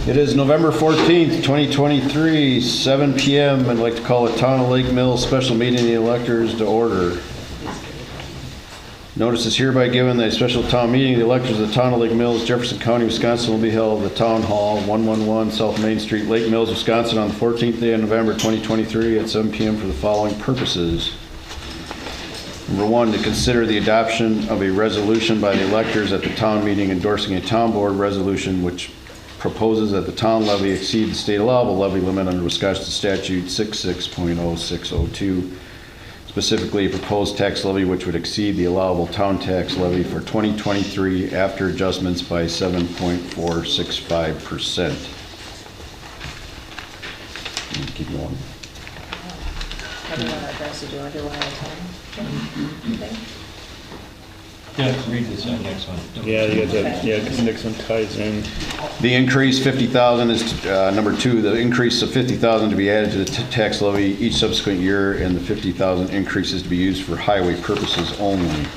It is November 14th, 2023, 7 PM. I'd like to call the Town of Lake Mills special meeting of the electors to order. Notice is hereby given that a special town meeting of the electors of the Town of Lake Mills, Jefferson County, Wisconsin will be held at the Town Hall, 111 South Main Street, Lake Mills, Wisconsin on the 14th day of November 2023 at 7 PM for the following purposes. Number one, to consider the adoption of a resolution by the electors at the town meeting endorsing a town board resolution which proposes that the town levy exceed the state allowable levy limit under Wisconsin statute 66.0602, specifically a proposed tax levy which would exceed the allowable town tax levy for 2023 after adjustments by 7.465%. Keep going. How do you want to address it? Do you want to do one at a time? Okay. Yeah, read this next one. Yeah, you got that, yeah, because the next one ties in. The increase, 50,000 is, number two, the increase of 50,000 to be added to the tax levy each subsequent year, and the 50,000 increase is to be used for highway purposes only. Let's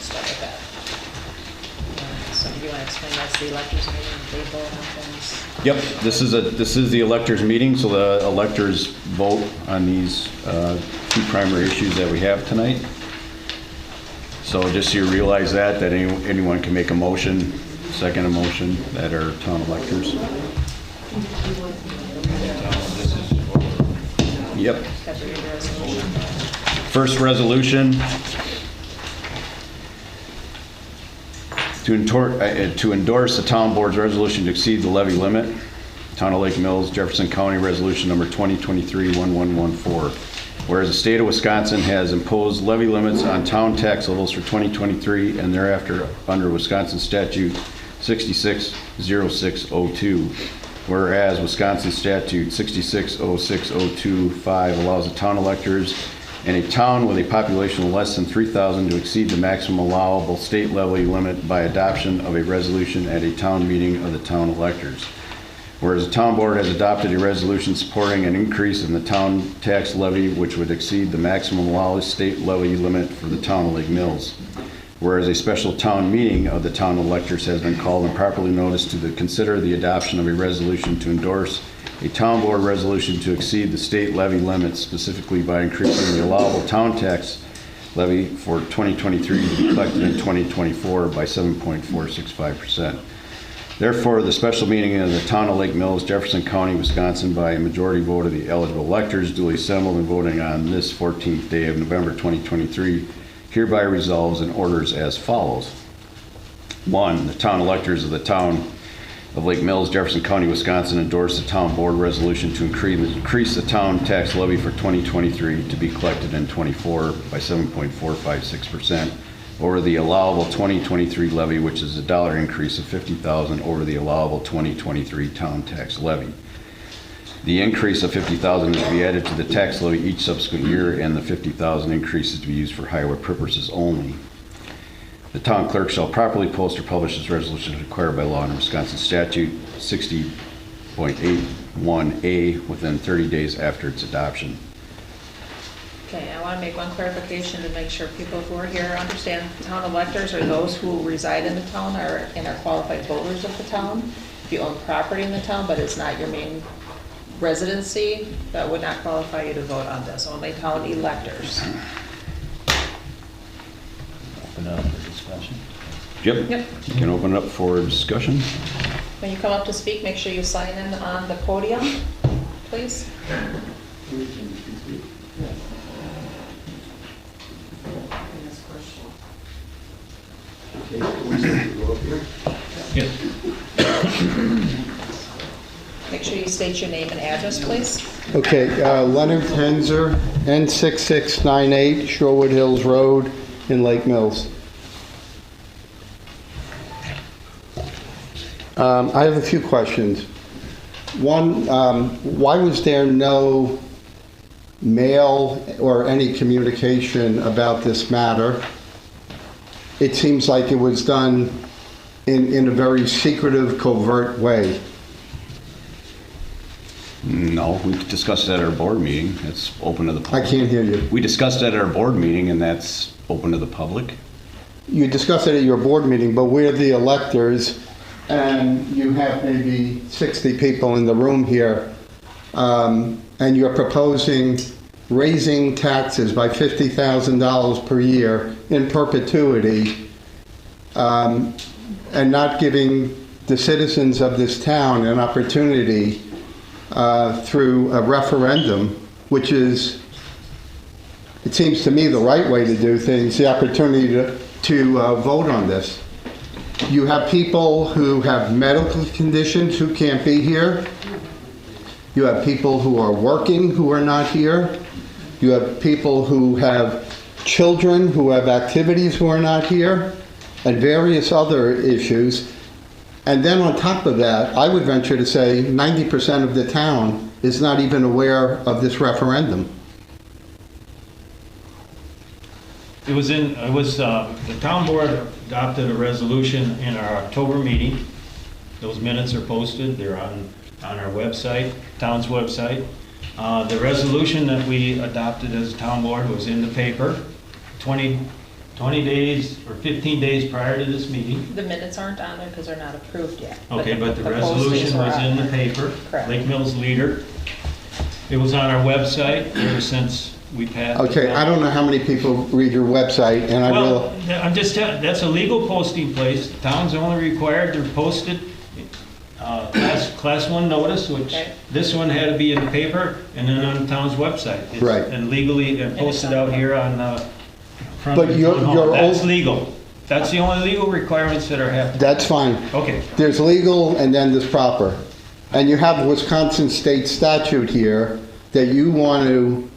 start with that. So do you want to explain that's the electors meeting, they vote on things? Yep, this is the electors meeting, so the electors vote on these two primary issues that we have tonight. So just so you realize that anyone can make a motion, second a motion, that are town electors. Yep. Have to read the resolution. First resolution, to endorse the town board's resolution to exceed the levy limit, Town of Lake Mills, Jefferson County, resolution number 2023-1114. Whereas the state of Wisconsin has imposed levy limits on town tax levels for 2023 and thereafter under Wisconsin statute 660602. Whereas Wisconsin statute 660602-5 allows the town electors in a town with a population of less than 3,000 to exceed the maximum allowable state levy limit by adoption of a resolution at a town meeting of the town electors. Whereas the town board has adopted a resolution supporting an increase in the town tax levy which would exceed the maximum allowable state levy limit for the town of Lake Mills. Whereas a special town meeting of the town electors has been called and properly noticed to consider the adoption of a resolution to endorse a town board resolution to exceed the state levy limits, specifically by increasing the allowable town tax levy for 2023 to be collected in 2024 by 7.465%. Therefore, the special meeting of the Town of Lake Mills, Jefferson County, Wisconsin, by a majority vote of the eligible electors duly assembled and voting on this 14th day of November 2023, hereby resolves and orders as follows. One, the town electors of the Town of Lake Mills, Jefferson County, Wisconsin, endorse the town board resolution to increase the town tax levy for 2023 to be collected in 24 by 7.456% over the allowable 2023 levy, which is a dollar increase of 50,000 over the allowable 2023 town tax levy. The increase of 50,000 is to be added to the tax levy each subsequent year, and the 50,000 increase is to be used for highway purposes only. The town clerk shall properly post or publish this resolution as required by law under Wisconsin statute 60.81A within 30 days after its adoption. Okay, I want to make one clarification to make sure people who are here understand town electors are those who reside in the town and are qualified voters of the town. If you own property in the town, but it's not your main residency, that would not qualify you to vote on this, only town electors. Open up for discussion. Yep. You can open it up for discussion. When you come up to speak, make sure you sign in on the podium, please. Yes. Make sure you state your name and address, please. Okay, Leonard Tenzer, N6698 Shorewood Hills Road in Lake Mills. I have a few questions. One, why was there no mail or any communication about this matter? It seems like it was done in a very secretive, covert way. No, we discussed it at our board meeting. It's open to the I public. can't hear you. We discussed it at our board meeting, and that's open to the public. you discuss it at your board meeting, but we're the electors, and you have maybe 60 people in the room here, and you're proposing raising taxes by $50,000 per year in perpetuity, and not giving the citizens of this town an opportunity through a referendum, which is, it seems to me, the right way to do things, the opportunity to vote on this. You have people who have medical conditions who can't be here. You have people who are working who are not here. You have people who have children who have activities who are not here, and various other issues. And then on top of that, I would venture to say 90% of the town is not even aware of this referendum. The town board adopted a resolution in our October meeting. Those minutes are posted, they're on our website, town's website. The resolution that we adopted as a town board was in the paper 20 days or 15 days prior to this meeting. The minutes aren't on there because they're not approved yet. Okay, but the postings resolution were was on in the there. paper, Correct. Lake Mills Leader. It was on our website ever since we passed. Okay, I don't know how many people read your website, and I Well, will, I'm just telling, that's a legal posting place. The town's only required to post it, class 1 notice, which Okay. this one had to be in the paper and then on the town's website. It's- Right. And legally, and posted out here on front But of the your- town hall. your That's old- legal. That's the only legal requirements that are happening. that's fine. Okay. There's legal and then there's proper. And you have Wisconsin state statute here that you want to,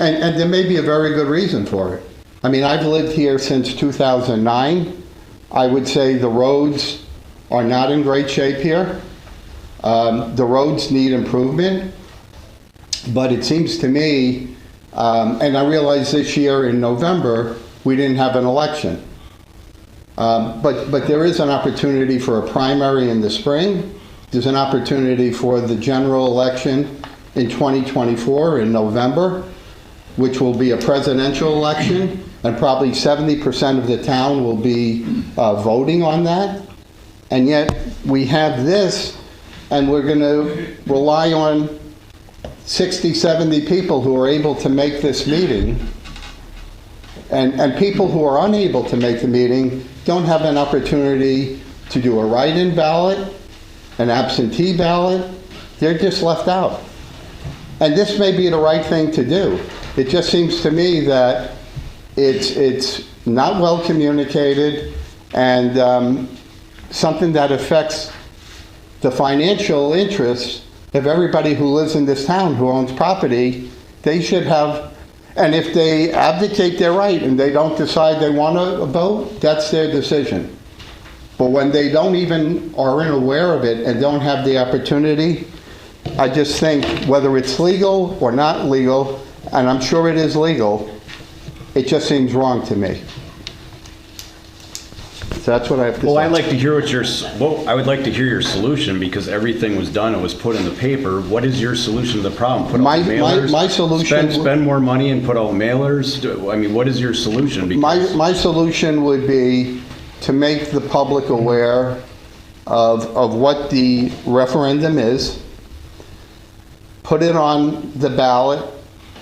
and there may be a very good reason for it. I mean, I've lived here since 2009. I would say the roads are not in great shape here. The roads need improvement. But it seems to me, and I realize this year in November, we didn't have an election. But there is an opportunity for a primary in the spring. There's an opportunity for the general election in 2024 in November, which will be a presidential election, and probably 70% of the town will be voting on that. And yet, we have this, and we're going to rely on 60, 70 people who are able to make this meeting. And people who are unable to make the meeting don't have an opportunity to do a write-in ballot, an absentee ballot. They're just left out. And this may be the right thing to do. It just seems to me that it's not well communicated, and something that affects the financial interests of everybody who lives in this town who owns property. They should have, and if they abdicate their right and they don't decide they want to vote, that's their decision. But when they don't even are unaware of it and don't have the opportunity, I just think whether it's legal or not legal, and I'm sure it is legal, it just seems wrong to me. So that's what I have to say. Well, I'd like to hear I would like to hear your solution, because everything was done, it was put in the paper. What is your solution to the problem? Put out mailers? My solution- Spend more money and put out mailers? I mean, what is your solution? Because My solution would be to make the public aware of what the referendum is, put it on the ballot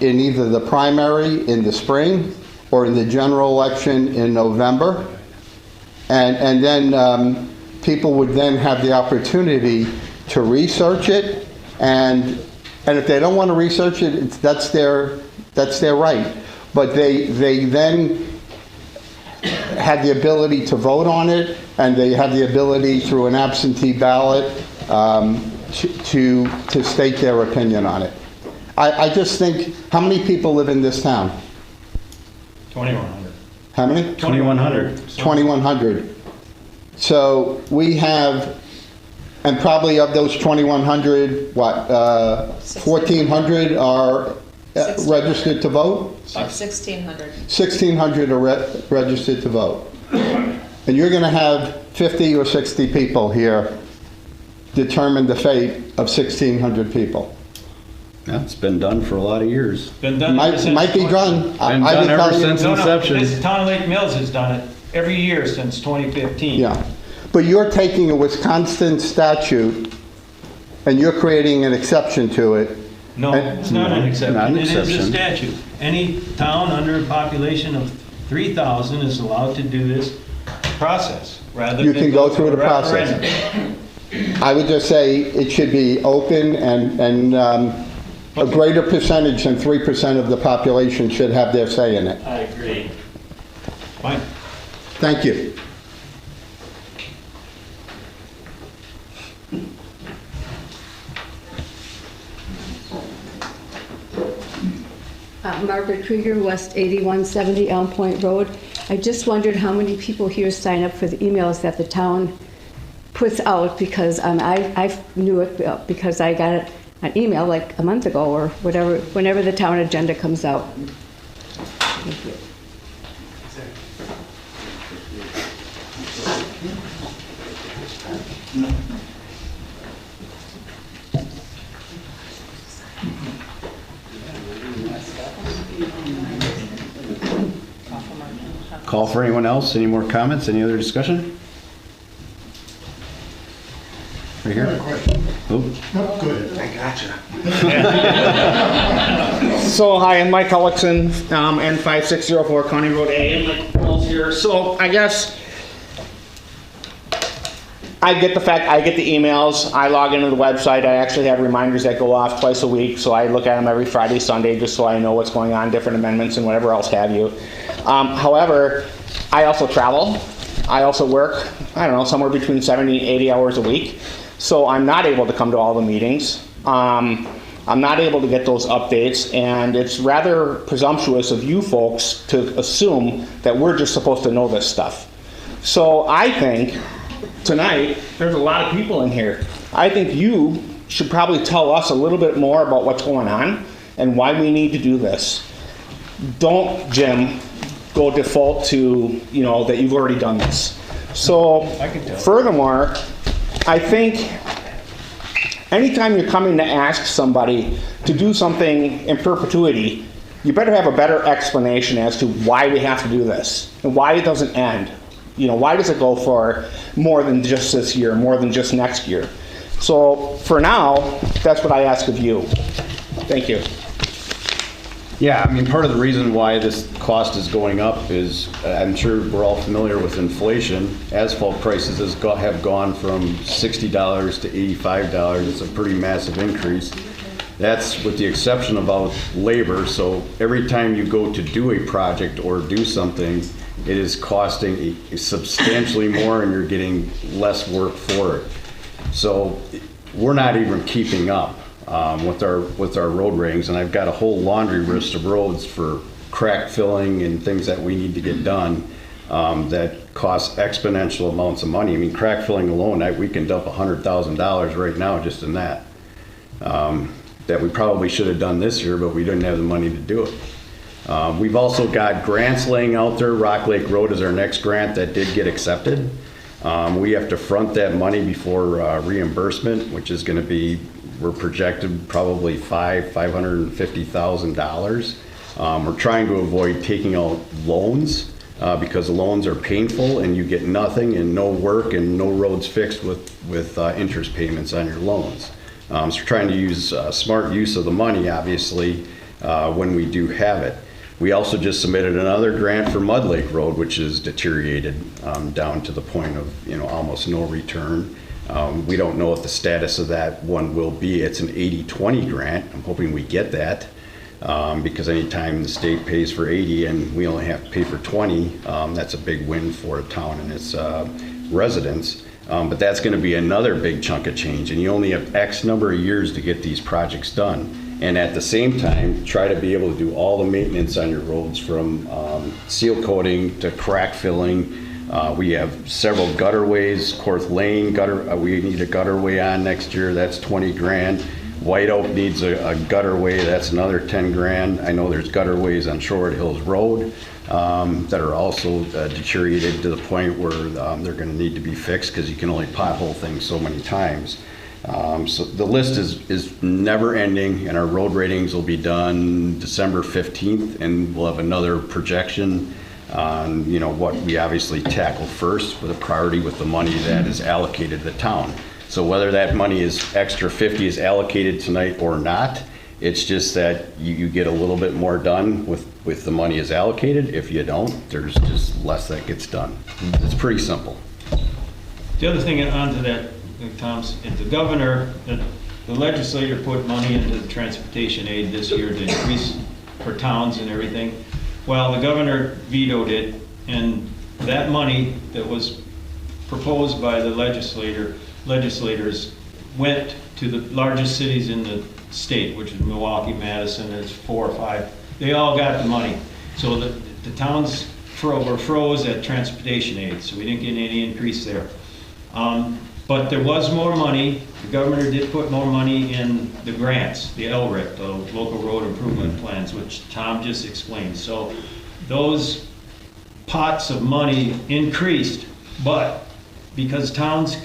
in either the primary in the spring or in the general election in November. And then people would then have the opportunity to research it, and if they don't want to research it, that's their right. But they then have the ability to vote on it, and they have the ability through an absentee ballot to state their opinion on it. I just think, how many people live in this town? 2,100. How many? 2,100. 2,100. So we have, and probably of those 2,100, 1,400 are registered to vote? About 1,600. 1,600 are registered to vote. And you're going to have 50 or 60 people here determine the fate of 1,600 people. yeah, it's been done for a lot of years. Been done ever since. Might be done. Been I done would ever tell you- since No, inception. this town of Lake Mills has done it every year since 2015. Yeah. But you're taking a Wisconsin statute and you're creating an exception to it. No, it's not an exception. Not an It is a exception. statute. Any town under a population of 3,000 is allowed to do this process, rather You than can go through the a process. referendum. I would just say it should be open and a greater percentage than 3% of the population should have their say in it. I agree. Fine. Thank you. Margaret Krieger, West 8170 Elm Point Road. I just wondered how many people here sign up for the emails that the town puts out, because I knew it because I got an email like a month ago or whatever, whenever the town agenda comes out. Thank you. Call for anyone else? Any more comments? Any other discussion? Right here? Oh, So, hi, I'm Mike Hullickson, N5604 County Road A, and Mike Knowles here. So, I guess I get the emails, I log into the website, I actually have reminders that go off twice a week, so I look at them every Friday, Sunday, just so I know what's going on, different amendments and whatever else have you. However, I also travel, I also work, I don't know, somewhere between 70 and 80 hours a week, so I'm not able to come to all the meetings. I'm not able to get those updates, and it's rather presumptuous of you folks to assume that we're just supposed to know this stuff. So I think tonight, there's a lot of people in here. I think you should probably tell us a little bit more about what's going on and why we need to do this. Don't, Jim, go default to, that you've already done this. So, furthermore, I think anytime you're coming to ask somebody to do something in perpetuity, you better have a better explanation as to why we have to do this and why it doesn't end. Why does it go for more than just this year, more than just next year? So for now, that's what I ask of you. Thank you. yeah, I mean, part of the reason why this cost is going up is, I'm sure we're all familiar with inflation. Asphalt prices have gone from $60 to $85. It's a pretty massive increase. That's with the exception about labor. So every time you go to do a project or do something, it is costing substantially more and you're getting less work for it. So we're not even keeping up with our road ratings, and I've got a whole laundry list of roads for crack filling and things that we need to get done that cost exponential amounts of money. I mean, crack filling alone, we can dump $100,000 right now just in that. That we probably should have done this year, but we didn't have the money to do it. We've also got grants laying out there. Rock Lake Road is our next grant that did get accepted. We have to front that money before reimbursement, which is going to be, we're projected probably $550,000. We're trying to avoid taking out loans because the loans are painful and you get nothing and no work and no roads fixed with interest payments on your loans. So we're trying to use smart use of the money, obviously, when we do have it. We also just submitted another grant for Mud Lake Road, which is deteriorated down to the point of almost no return. We don't know what the status of that one will be. It's an 80-20 grant. I'm hoping we get that because anytime the state pays for 80 and we only have to pay for 20, that's a big win for a town and its residents. But that's going to be another big chunk of change, and you only have X number of years to get these projects done. And at the same time, try to be able to do all the maintenance on your roads from seal coating to crack filling. We have several gutterways, Korth Lane gutter, we need a gutterway on next year, that's 20 grand. White Oak needs a gutterway, that's another 10 grand. I know there's gutterways on Short Hills Road that are also deteriorated to the point where they're gonna need to be fixed because you can only pothole things so many times. So the list is never ending, and our road ratings will be done December 15th, and we'll have another projection on, what we obviously tackle first with a priority with the money that is allocated to the town. So whether that money is extra 50 is allocated tonight or not, it's just that you get a little bit more done with the money is allocated. If you don't, there's just less that gets done. It's pretty simple. The other thing onto that, Tom's, the governor, the legislature put money into the transportation aid this year to increase for towns and everything. Well, the governor vetoed it, and that money that was proposed by the legislators went to the largest cities in the state, which is Milwaukee, Madison, there's 4 or 5. They all got the money. So the towns were froze at transportation aid, so we didn't get any increase there. But there was more money. The governor did put more money in the grants, the LRIP, the local road improvement plans, which Tom just explained. So those pots of money increased, but because towns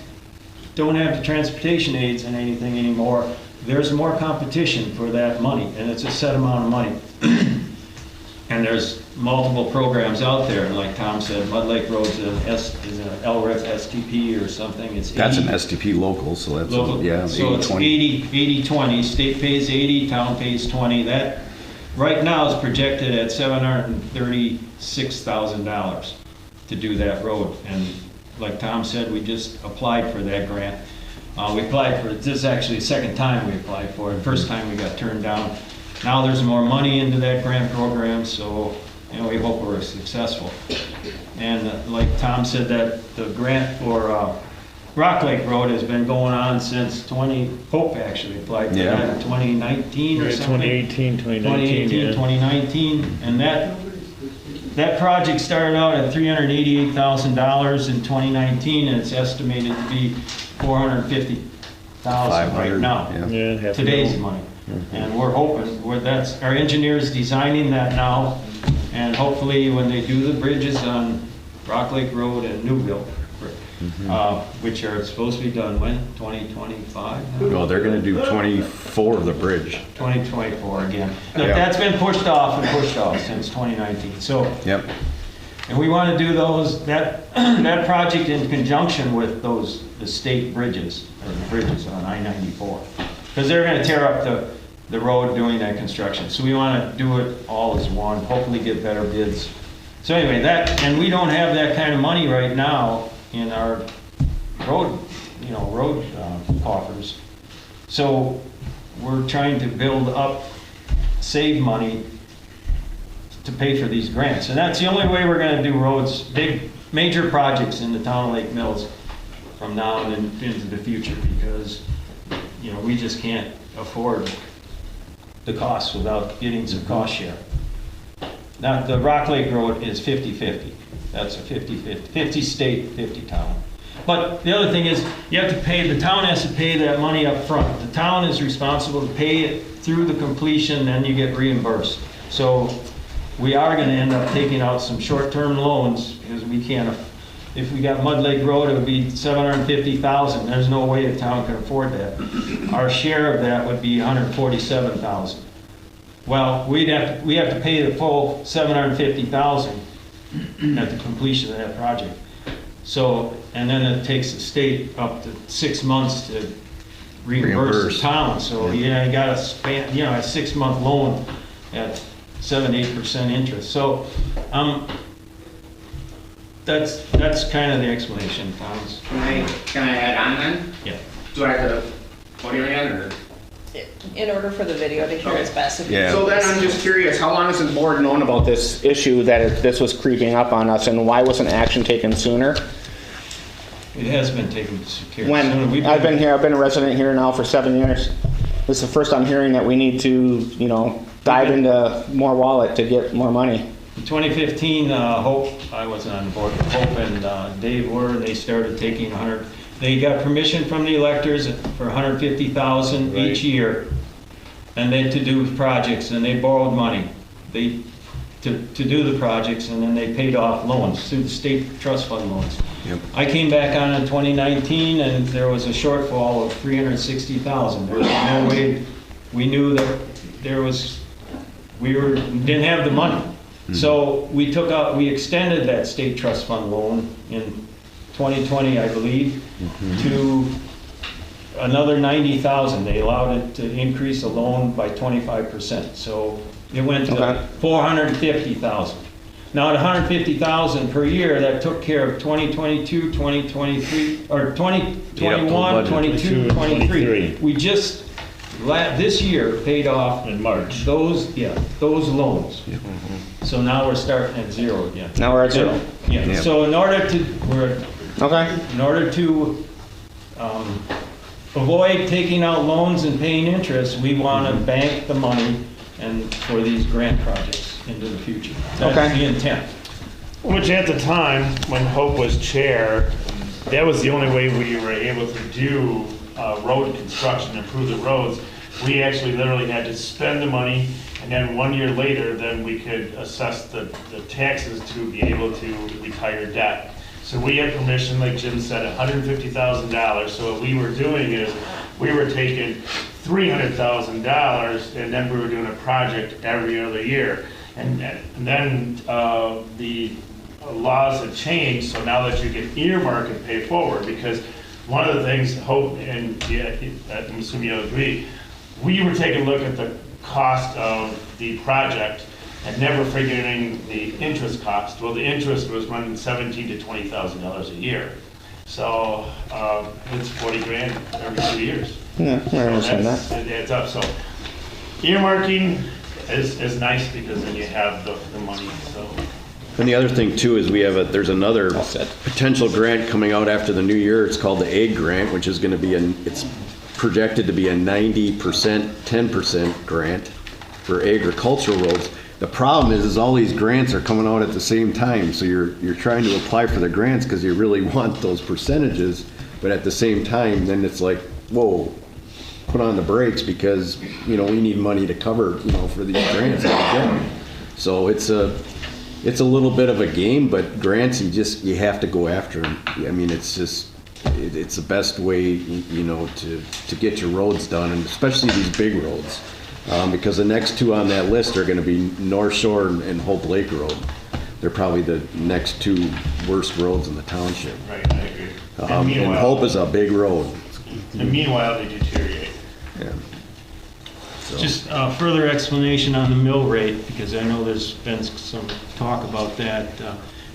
don't have the transportation aids and anything anymore, there's more competition for that money, and it's a set amount of money. And there's multiple programs out there, and like Tom said, Mud Lake Road's is an LRIP STP or something. It's 80, That's an STP local, so that's, local. yeah, So it's 80/20. 80/20. State pays 80, town pays 20. That right now is projected at $736,000 to do that road. And like Tom said, we just applied for that grant. We applied for it. This is actually the second time we applied for it. First time we got turned down. Now there's more money into that grant program, so we hope we're successful. And like Tom said, that the grant for Rock Lake Road has been going on since Hope actually applied for that in 2019 or Right, something. 2018, 2019, yeah. 2019, and that project started out at $388,000 in 2019, and it's estimated to be $450,000 right now. Yeah, half a Today's mil. money. And we're hoping, our engineer's designing that now, and hopefully when they do the bridges on Rock Lake Road and Newville, which are supposed to be done when? 2025? Well, they're gonna do 24 of the bridge. 2024 again. Look, Yeah. that's been pushed off since 2019. So, Yep. and we want to do that project in conjunction with the state bridges, or the bridges on I-94. Because they're going to tear up the road doing that construction. So we want to do it all as one, hopefully get better bids. So anyway, and we don't have that kind of money right now in our road coffers. So we're trying to build up, save money to pay for these grants. And that's the only way we're going to do roads, big, major projects in the town of Lake Mills from now and into the future, because we just can't afford the costs without getting some cost share. Now, the Rock Lake Road is 50/50. That's a 50/50, 50 state, 50 town. But the other thing is, the town has to pay that money up front. The town is responsible to pay it through the completion, then you get reimbursed. So we are gonna end up taking out some short-term loans, because we can't, if we got Mud Lake Road, it would be $750,000. There's no way the town can afford that. Our share of that would be $147,000. Well, we have to pay the full $750,000 at the completion of that project. So, and then it takes the state up to 6 months to reimburse the town. So you got to spend, a 6-month loan at 7-8% interest. So, that's kind of the explanation, Thomas. Can I add on then? Yeah. Do I have to put it in or? In order for the video to hear, it's best if you. Yeah. So then I'm just curious, how long has the board known about this issue, that this was creeping up on us, and why wasn't action taken sooner? It has been taken care of. When, I've been a resident here now for 7 years. This is the first I'm hearing that we need to, dive into more wallet to get more money. In 2015, Hope, I wasn't on the board, but Hope and Dave were, they started taking they got permission from the electors for $150,000 each year, and then to do projects, and they borrowed money. To do the projects, and then they paid off loans through the state trust fund loans. Yep. I came back on in 2019, and there was a shortfall of $360,000. There was no way, we knew that we didn't have the money. So we extended that state trust fund loan in 2020, I believe, to another 90,000. They allowed it to increase the loan by 25%. So it went to Okay. 450,000. Now at 150,000 per year, that took care of 2022, 2023, or 2021, budget. 22, 23. 23. We just, this year, paid off In March. those loans. So now we're starting at zero again. Now we're at zero. Yeah, Yeah. so in order to avoid taking out loans and paying interest, we want to bank the money and for these grant projects into the future. That's Okay. the intent. Which at the time, when Hope was chair, that was the only way we were able to do road construction, improve the roads. We actually literally had to spend the money, and then 1 year later, then we could assess the taxes to be able to retire debt. So we had permission, like Jim said, $150,000. So what we were doing is, we were taking $300,000, and then we were doing a project every other year. And then the laws have changed, so now that you can earmark and pay forward, because one of the things, Hope, and yeah, I'm assuming you'll agree, we were taking a look at the cost of the project and never figuring the interest cost. Well, the interest was running $17,000 to $20,000 a year. So it's 40 grand every 2 years. Yeah, I understand that. It adds up. So earmarking is nice because then you have the money, so. And the other thing too is there's another potential grant coming out after the new year. It's called the AIG grant, which is going to be it's projected to be a 90%, 10% grant for agricultural roads. The problem is all these grants are coming out at the same time. So you're trying to apply for the grants because you really want those percentages, but at the same time, then it's like, whoa, put on the brakes because, we need money to cover, for these grants that we get. So it's a little bit of a game, but grants, you have to go after them. I mean, it's the best way, to get your roads done, and especially these big roads. Because the next two on that list are gonna be North Shore and Hope Lake Road. They're probably the next two worst roads in the township. Right, I agree. And Hope is a big road. And meanwhile, they deteriorate. Yeah. So- Just further explanation on the mill rate, because I know there's been some talk about that.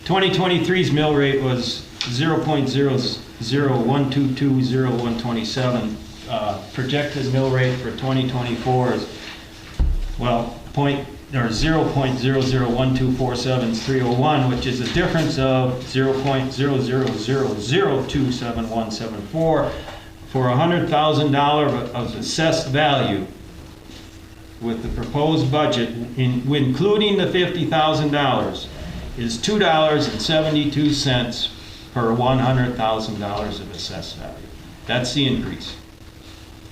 2023's mill rate was 0.001220127. Projected mill rate for 2024 is, 0.001247 is 301, which is a difference of 0.000027174 for $100,000 of assessed value. With the proposed budget, including the $50,000, is $2.72 per $100,000 of assessed value. That's the increase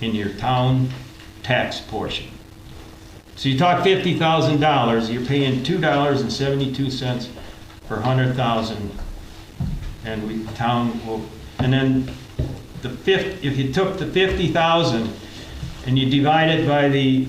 in your town tax portion. So you talk $50,000, you're paying $2.72 per 100,000, and and then if you took the 50,000 and you divide it by the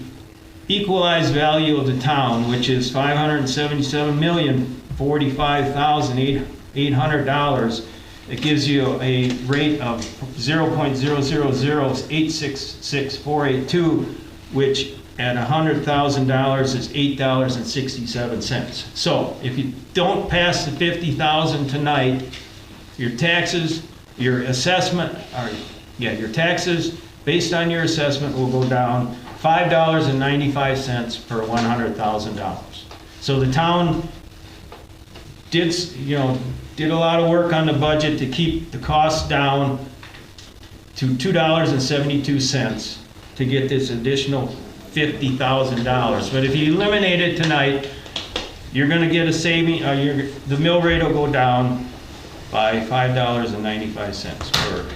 equalized value of the town, which is $577,045,800, it gives you a rate of 0.000866482, which at $100,000 is $8.67. So if you don't pass the 50,000 tonight, your taxes, your taxes based on your assessment will go down $5.95 per $100,000. So the town did a lot of work on the budget to keep the costs down to $2.72 to get this additional $50,000. But if you eliminate it tonight, you're going to get a saving. The mill rate will go down by $5.95 per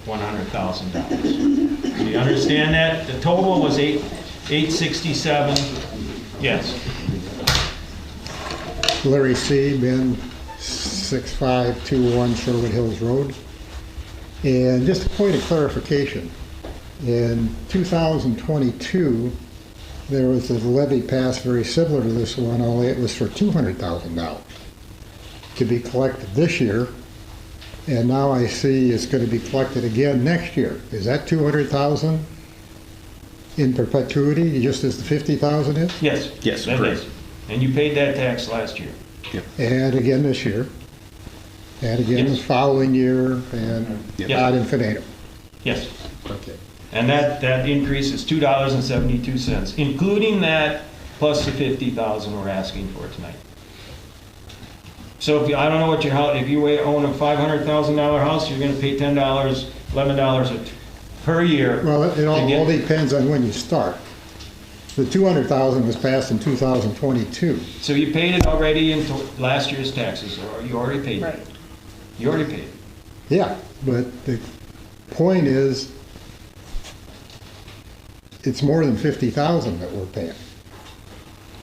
$100,000. Do you understand that? The total was $867. Yes. Larry C., Ben, 6521 Sherwood Hills Road. And just a point of clarification, in 2022, there was a levy passed very similar to this one, only it was for $200,000 to be collected this year. And now I see it's going to be collected again next year. Is that 200,000 in perpetuity, just as the 50,000 is? Yes. Yes, that correct. is. And you paid that tax last year. And again this year, and again the Yes. following year, and Yep. ad infinitum. Yes. Okay. And that increase is $2.72, including that plus the 50,000 we're asking for tonight. So I don't know what your house, if you own a $500,000 house, you're gonna pay $10, $11 per year. Well, it to all get- depends on when you start. The 200,000 was passed in 2022. So you paid it already into last year's taxes, or you already paid it? Right. You already paid it. Yeah, but the point is, it's more than 50,000 that we're paying.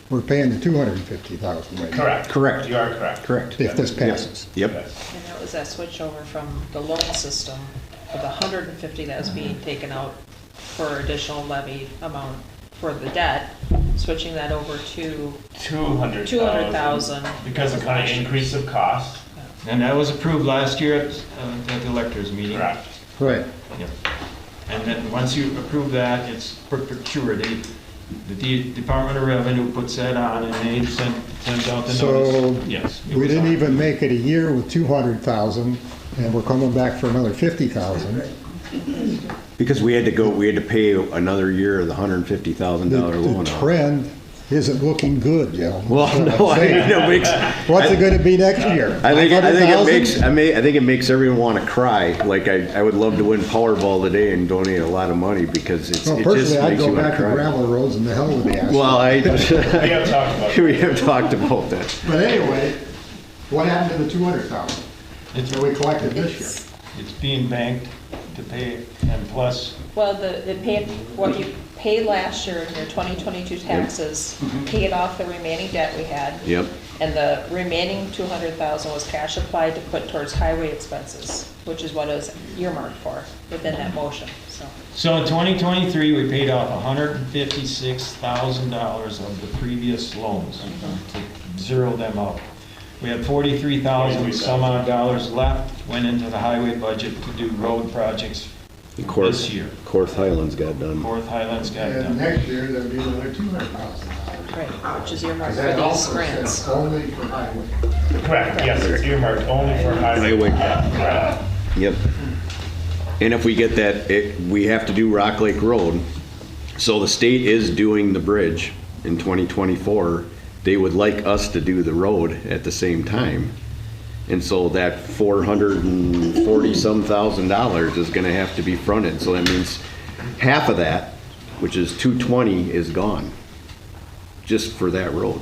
We're paying the 250,000 right now. Correct. Correct. You are correct. Correct. If this passes. Yep. And that was that switch over from the loan system of the 150 that was being taken out for additional levy amount for the debt, switching that over to 200,000. Because of kind of increase of cost. And that was approved last year at the electors meeting. Correct. Right. Yep. And then, once you approve that, it's perpetuity. The Department of Revenue puts that on, and they sends out the So, notice. Yes. it we was didn't on. even make it a year with 200,000, and we're coming back for another 50,000. Because we had to pay another year of the $150,000 loan. The out. trend isn't looking good, you know. Well, no, I mean, it makes, What's it gonna be next year? I think it 500,000? makes, I think it makes everyone want to cry. Like, I would love to win Powerball today and donate a lot of money because it Well, just personally, I'd makes you go want to back to cry. gravel roads and the hell with the asphalt. Well, We have talked about we have talked about that. But anyway, what happened to the 200,000 It's, that we collected this year? it's being banked to pay, and plus, Well, what you paid last year in your 2022 taxes, paid off the remaining debt we had. Yep. And the remaining 200,000 was cash applied to put towards highway expenses, which is what it was earmarked for within that motion, so. so in 2023, we paid off $156,000 of the previous loans to zero them out. We had 43,000 some odd dollars left, went into the highway budget to do road projects this year. Korth Highlands got done. Fourth Highlands got And done. next year, there'll be another $200,000. Right, which is earmarked for That these also grants. says only for highway. Correct, yes, it's earmarked only for highway. Highway. Yeah, correct. Yep. And if we get that, we have to do Rock Lake Road. So the state is doing the bridge in 2024. They would like us to do the road at the same time. And so that $440-some thousand is gonna have to be fronted. So that means half of that, which is 220, is gone, just for that road.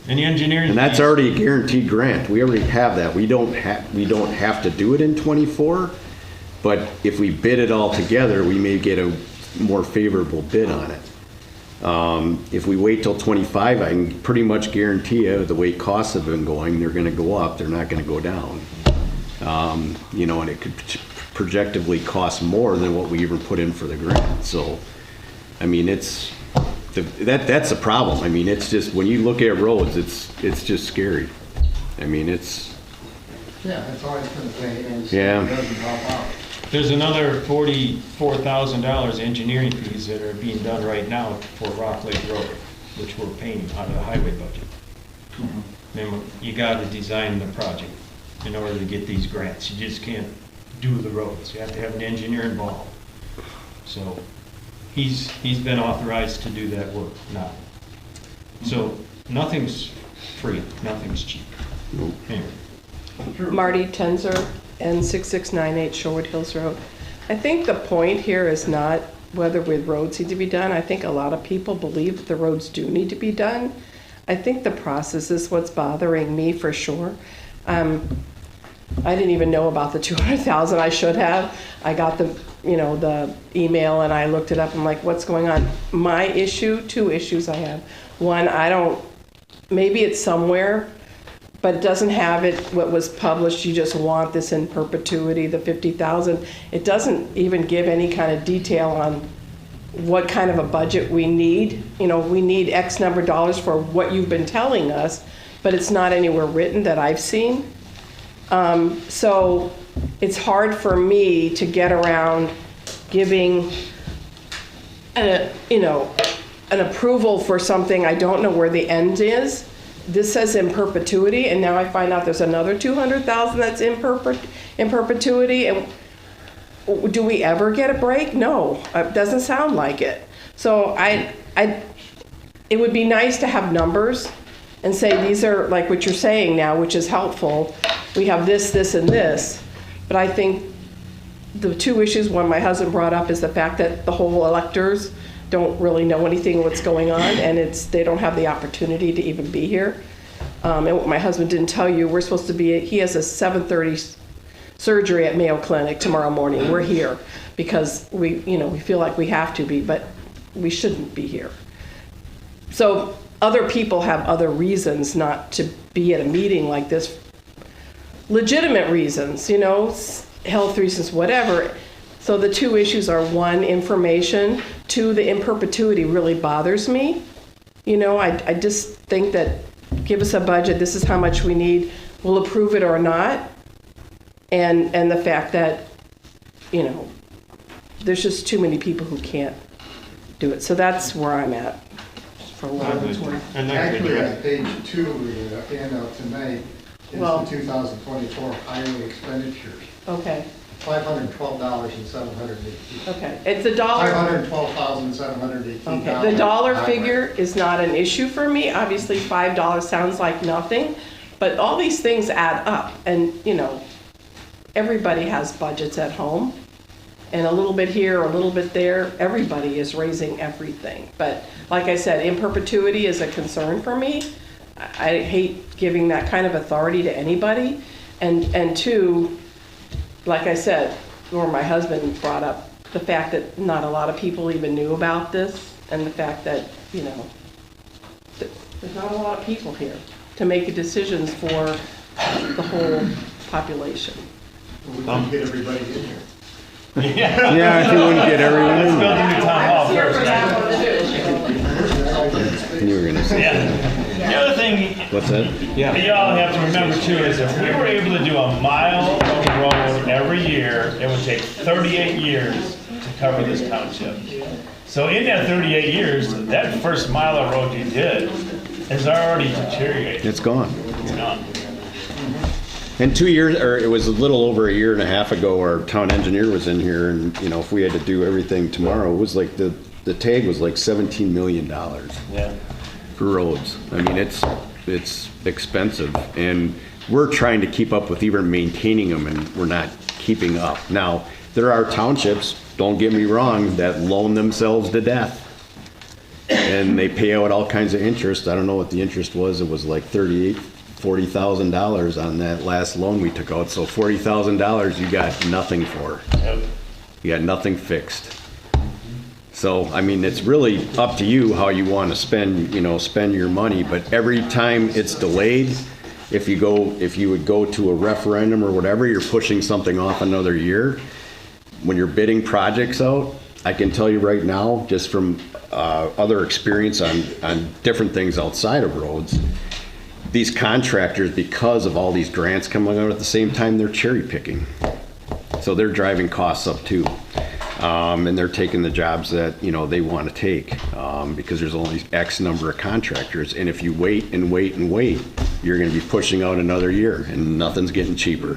And the engineering. And that's fees- already a guaranteed grant. We already have that. We don't have to do it in '24, but if we bid it all together, we may get a more favorable bid on it. If we wait till '25, I can pretty much guarantee you, the way costs have been going, they're gonna go up, they're not gonna go down. You know, and it could projectively cost more than what we even put in for the grant. So, I mean, that's the problem. I mean, it's just, when you look at roads, it's just scary. I mean, it's, Yeah, that's all it's gonna pay, and it Yeah. doesn't help out. There's another $44,000 engineering fees that are being done right now for Rock Lake Road, which we're paying out of the highway budget. Then you gotta design the project in order to get these grants. You just can't do the roads. You have to have an engineer involved. So he's been authorized to do that work now. So nothing's free, nothing's cheap. Anyway. Marty Tenzer, N6698 Sherwood Hills Road. I think the point here is not whether roads need to be done. I think a lot of people believe that the roads do need to be done. I think the process is what's bothering me for sure. I didn't even know about the 200,000. I should have. I got the email and I looked it up. I'm like, what's going on? My issue, two issues I have. One, maybe it's somewhere, but it doesn't have what was published. You just want this in perpetuity, the 50,000. It doesn't even give any kind of detail on what kind of a budget we need. You know, we need X number of dollars for what you've been telling us, but it's not anywhere written that I've seen. So it's hard for me to get around giving an approval for something I don't know where the end is. This says in perpetuity, and now I find out there's another 200,000 that's in perpetuity. And do we ever get a break? No, it doesn't sound like it. So it would be nice to have numbers and say these are like what you're saying now, which is helpful. We have this, this, and this. But I think the two issues, one my husband brought up, is the fact that the whole electors don't really know anything what's going on, and they don't have the opportunity to even be here. And what my husband didn't tell you, we're supposed to be, he has a 7:30 surgery at Mayo Clinic tomorrow morning. We're here because we feel like we have to be, but we shouldn't be here. So other people have other reasons not to be at a meeting like this, legitimate reasons, health reasons, whatever. So the two issues are, one, information, two, the in perpetuity really bothers me. I just think that give us a budget, this is how much we need, we'll approve it or not. And the fact that, there's just too many people who can't do it. So that's where I'm at for what it's worth. Actually, on page 2 of the handout tonight is Well- the 2024 highway expenditures, Okay, $512,718. okay. It's a dollar. $512,718. Okay, the dollar figure is not an issue for me. Obviously, $5 sounds like nothing, but all these things add up. And, everybody has budgets at home. And a little bit here, a little bit there, everybody is raising everything. But like I said, in perpetuity is a concern for me. I hate giving that kind of authority to anybody. And two, like I said, or my husband brought up, the fact that not a lot of people even knew about this, and the fact that, there's not a lot of people here to make decisions for the whole population. We can get everybody in here. Yeah, if you wouldn't get everyone Let's in. build a new town hall first, right? You were gonna say, Yeah. The other thing what's that? that y'all have to remember too is if we were able to do a mile of road every year, it would take 38 years to cover this township. So in that 38 years, that first mile of road you did is already deteriorated. It's gone. It's gone. And 2 years, or it was a little over a year and a half ago, our town engineer was in here, and, if we had to do everything tomorrow, it was like, the tag was like $17 million Yeah. for roads. I mean, it's expensive, and we're trying to keep up with even maintaining them, and we're not keeping up. Now, there are townships, don't get me wrong, that loan themselves to death. And they pay out all kinds of interest. I don't know what the interest was. It was like $40,000 on that last loan we took out. So $40,000 you got nothing for. Yep. You got nothing fixed. So, I mean, it's really up to you how you want to spend your money, but every time it's delayed, if you would go to a referendum or whatever, you're pushing something off another year. When you're bidding projects out, I can tell you right now, just from other experience on different things outside of roads, these contractors, because of all these grants coming out at the same time, they're cherry picking. So they're driving costs up too. And they're taking the jobs that, they want to take, because there's only X number of contractors. And if you wait and wait and wait, you're going to be pushing out another year and nothing's getting cheaper.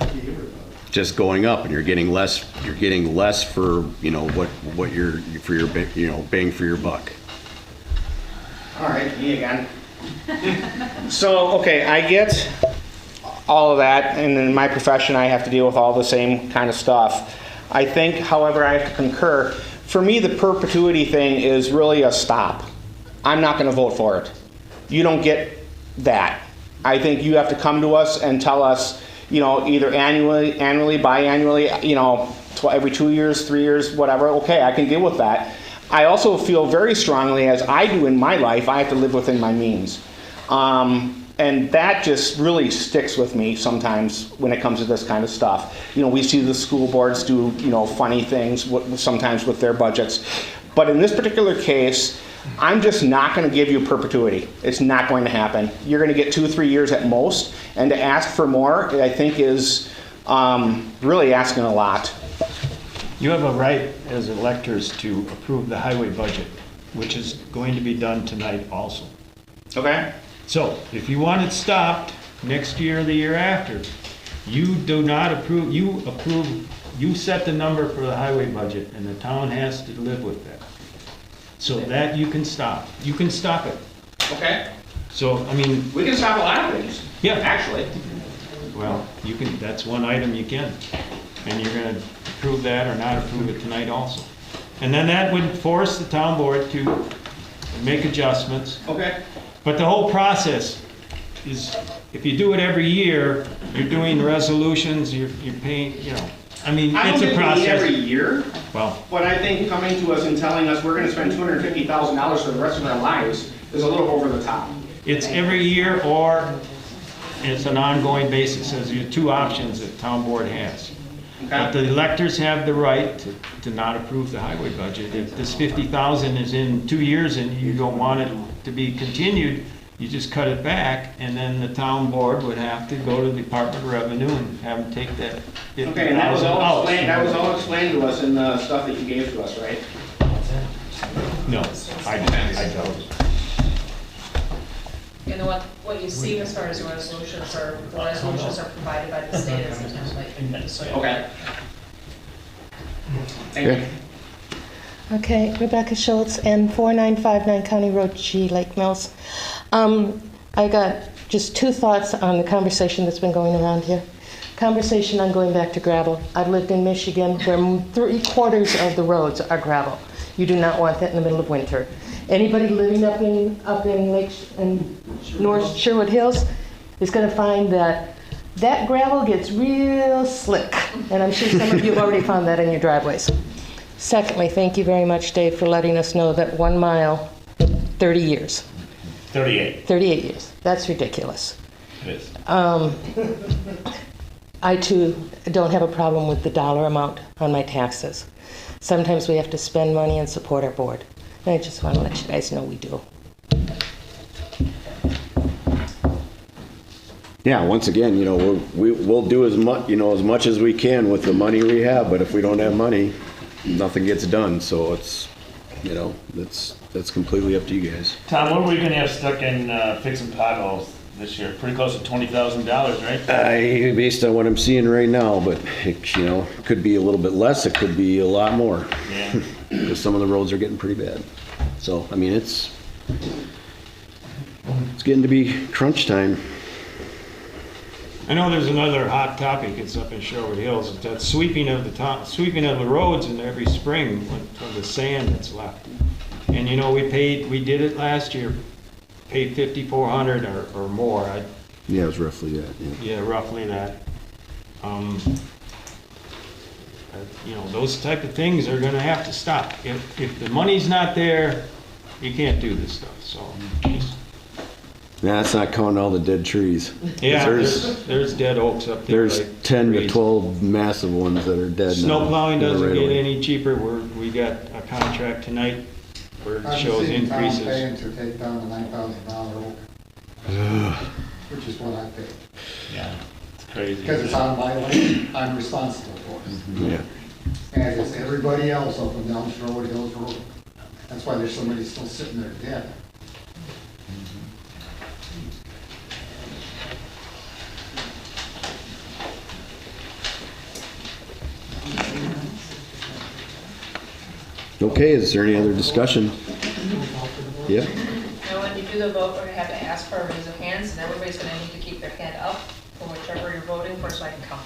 Just going up, and you're getting less for, what you're, for your, bang for your buck. All right, me again. So, okay, I get all of that, and in my profession, I have to deal with all the same kind of stuff. I think, however, I have to concur. For me, the perpetuity thing is really a stop. I'm not going to vote for it. You don't get that. I think you have to come to us and tell us, either annually, biannually, every 2 years, 3 years, whatever. Okay, I can deal with that. I also feel very strongly, as I do in my life, I have to live within my means. And that just really sticks with me sometimes when it comes to this kind of stuff. We see the school boards do, funny things sometimes with their budgets. But in this particular case, I'm just not going to give you perpetuity. It's not going to happen. You're going to get 2 or 3 years at most, and to ask for more, I think is really asking a lot. You have a right as electors to approve the highway budget, which is going to be done tonight also. Okay? So if you want it stopped next year or the year after, you do not approve, you set the number for the highway budget, and the town has to live with that. So that you can stop. You can stop it. Okay. So, I mean, We can stop a lot of things. Yeah. Actually. well, you can, that's one item you can. And you're gonna approve that or not approve it tonight also. And then that would force the town board to make adjustments. Okay. But the whole process is, if you do it every year, you're doing resolutions, you're paying, you know, I mean, I don't it's a think we need every process. year, Well, but I think coming to us and telling us we're going to spend $250,000 for the rest of our lives is a little over the top. it's every year or it's an ongoing basis, as your two options that town board has. But the electors have the right to not approve the highway budget. If this 50,000 is in 2 years and you don't want it to be continued, you just cut it back, and then the town board would have to go to the Department of Revenue and have them take that 50,000 Okay, and that was all out. explained, to us in the stuff that you gave to us, right? No, I don't. And what you see as far as the resolutions are provided by the state as a template. So- Okay. Thank you. Okay, Rebecca Schultz, and 4959 County Road G, Lake Mills. I got just 2 thoughts on the conversation that's been going around here. Conversation on going back to gravel. I've lived in Michigan where 3/4 of the roads are gravel. You do not want that in the middle of winter. Anybody living up in Lake and North Sherwood Hills is going to find that gravel gets real slick, and I'm sure some of you have already found that in your driveways. Secondly, thank you very much, Dave, for letting us know that 1 mile, 30 years. 38. 38 years. That's ridiculous. It is. I too don't have a problem with the dollar amount on my taxes. Sometimes we have to spend money and support our board. And I just want to let you guys know we do. Yeah, once again, you know, we'll do as much as we can with the money we have, but if we don't have money, nothing gets done, so it's, you know, that's completely up to you guys. Tom, what are we gonna have stuck in fixing potholes this year? Pretty close to $20,000, right? Based on what I'm seeing right now, but, you know, it could be a little bit less, it could be a lot more. Yeah. Because some of the roads are getting pretty bad. So, I mean, it's getting to be crunch time. I know there's another hot topic, it's up in Sherwood Hills, it's that sweeping of the roads in every spring of the sand that's left. And you know, we did it last year, paid $5,400 or more. Yeah, it was roughly that, yeah. Yeah, roughly that. You know, those type of things are gonna have to stop. If the money's not there, you can't do this stuff, so. Yeah, that's not counting all the dead trees. Yeah, There's there's dead oaks up there. there's like 10 to trees. 12 massive ones that are dead now. Snow plowing in the doesn't right get of way. any cheaper. We got a contract tonight where it I'm shows seeing town increases. paying to take down the $9,000 oak, which is what I pay. Yeah, it's crazy. Because it's on my land, I'm responsible for it. Yeah. And it's everybody else up and down Sherwood Hills Road. That's why there's somebody still sitting there dead. Okay, is there any other discussion? Yeah? Now, when you do the vote, we're gonna have to ask for a raise of hands, and everybody's gonna need to keep their hand up for whichever you're voting for, so I can count.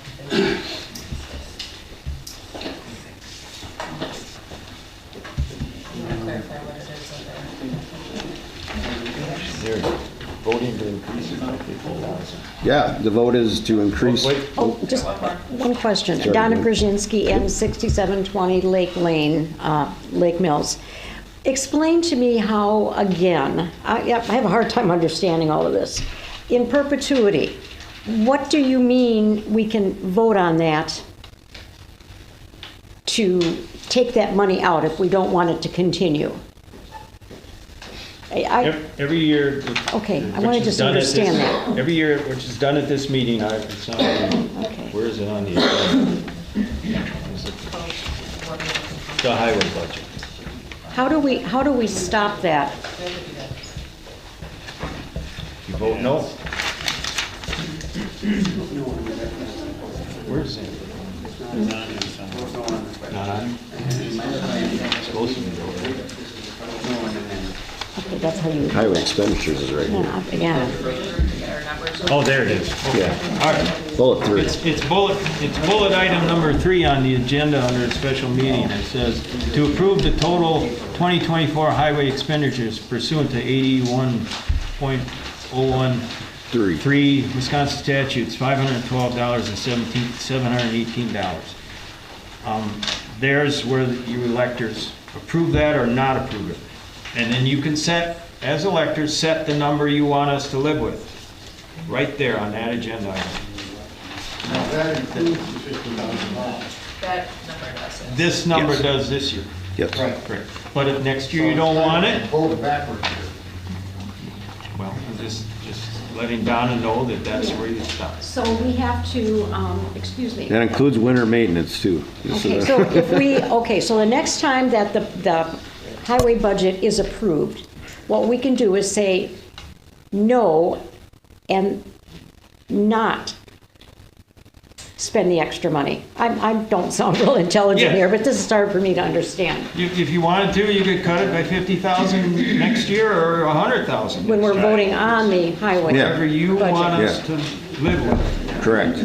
Clarify what it is up there. They're voting to increase it by 50,000. Yeah, the vote is to increase. Oh, just one question. Sorry, Donna Gwen. Brzezinski, N6720 Lake Lane, Lake Mills. Explain to me how, again, I have a hard time understanding all of this. In perpetuity, what do you mean we can vote on that to take that money out if we don't want it to continue? Every year. Okay, I which wanna is just done at this- understand that. Every year, which is done at this meeting, it's on, Okay. where is it on the agenda? Is it the highway budget? How do we stop that? You vote no? Where is it? Not on? It's supposed to be voted. Okay, that's how you, Highway expenditures is right here. yeah. Oh, there it is. Okay. Yeah. All right. Bullet 3. It's bullet item number 3 on the agenda under a special meeting. It says, to approve the total 2024 highway expenditures pursuant to 81.013 Wisconsin statutes, $512.718. There's where you electors approve that or not approve it. And then you can set, as electors, set the number you want us to live with, right there on that agenda item. That includes the $50,000. That number does it. This number Yes. does this year. Yes. Correct. But if next year you don't want it, Hold it backwards here. well, I'm just letting Donna know that that's where you stop. So we have to, excuse me. That includes winter maintenance too. This Okay, is a- so if we, okay, so the next time that the highway budget is approved, what we can do is say no and not spend the extra money. I don't sound real intelligent Yeah. here, but this is hard for me to understand. If you wanted to, you could cut it by 50,000 next year or 100,000. When we're voting on the highway. Yeah. Whatever you budget. want us Yeah. to live with. Correct.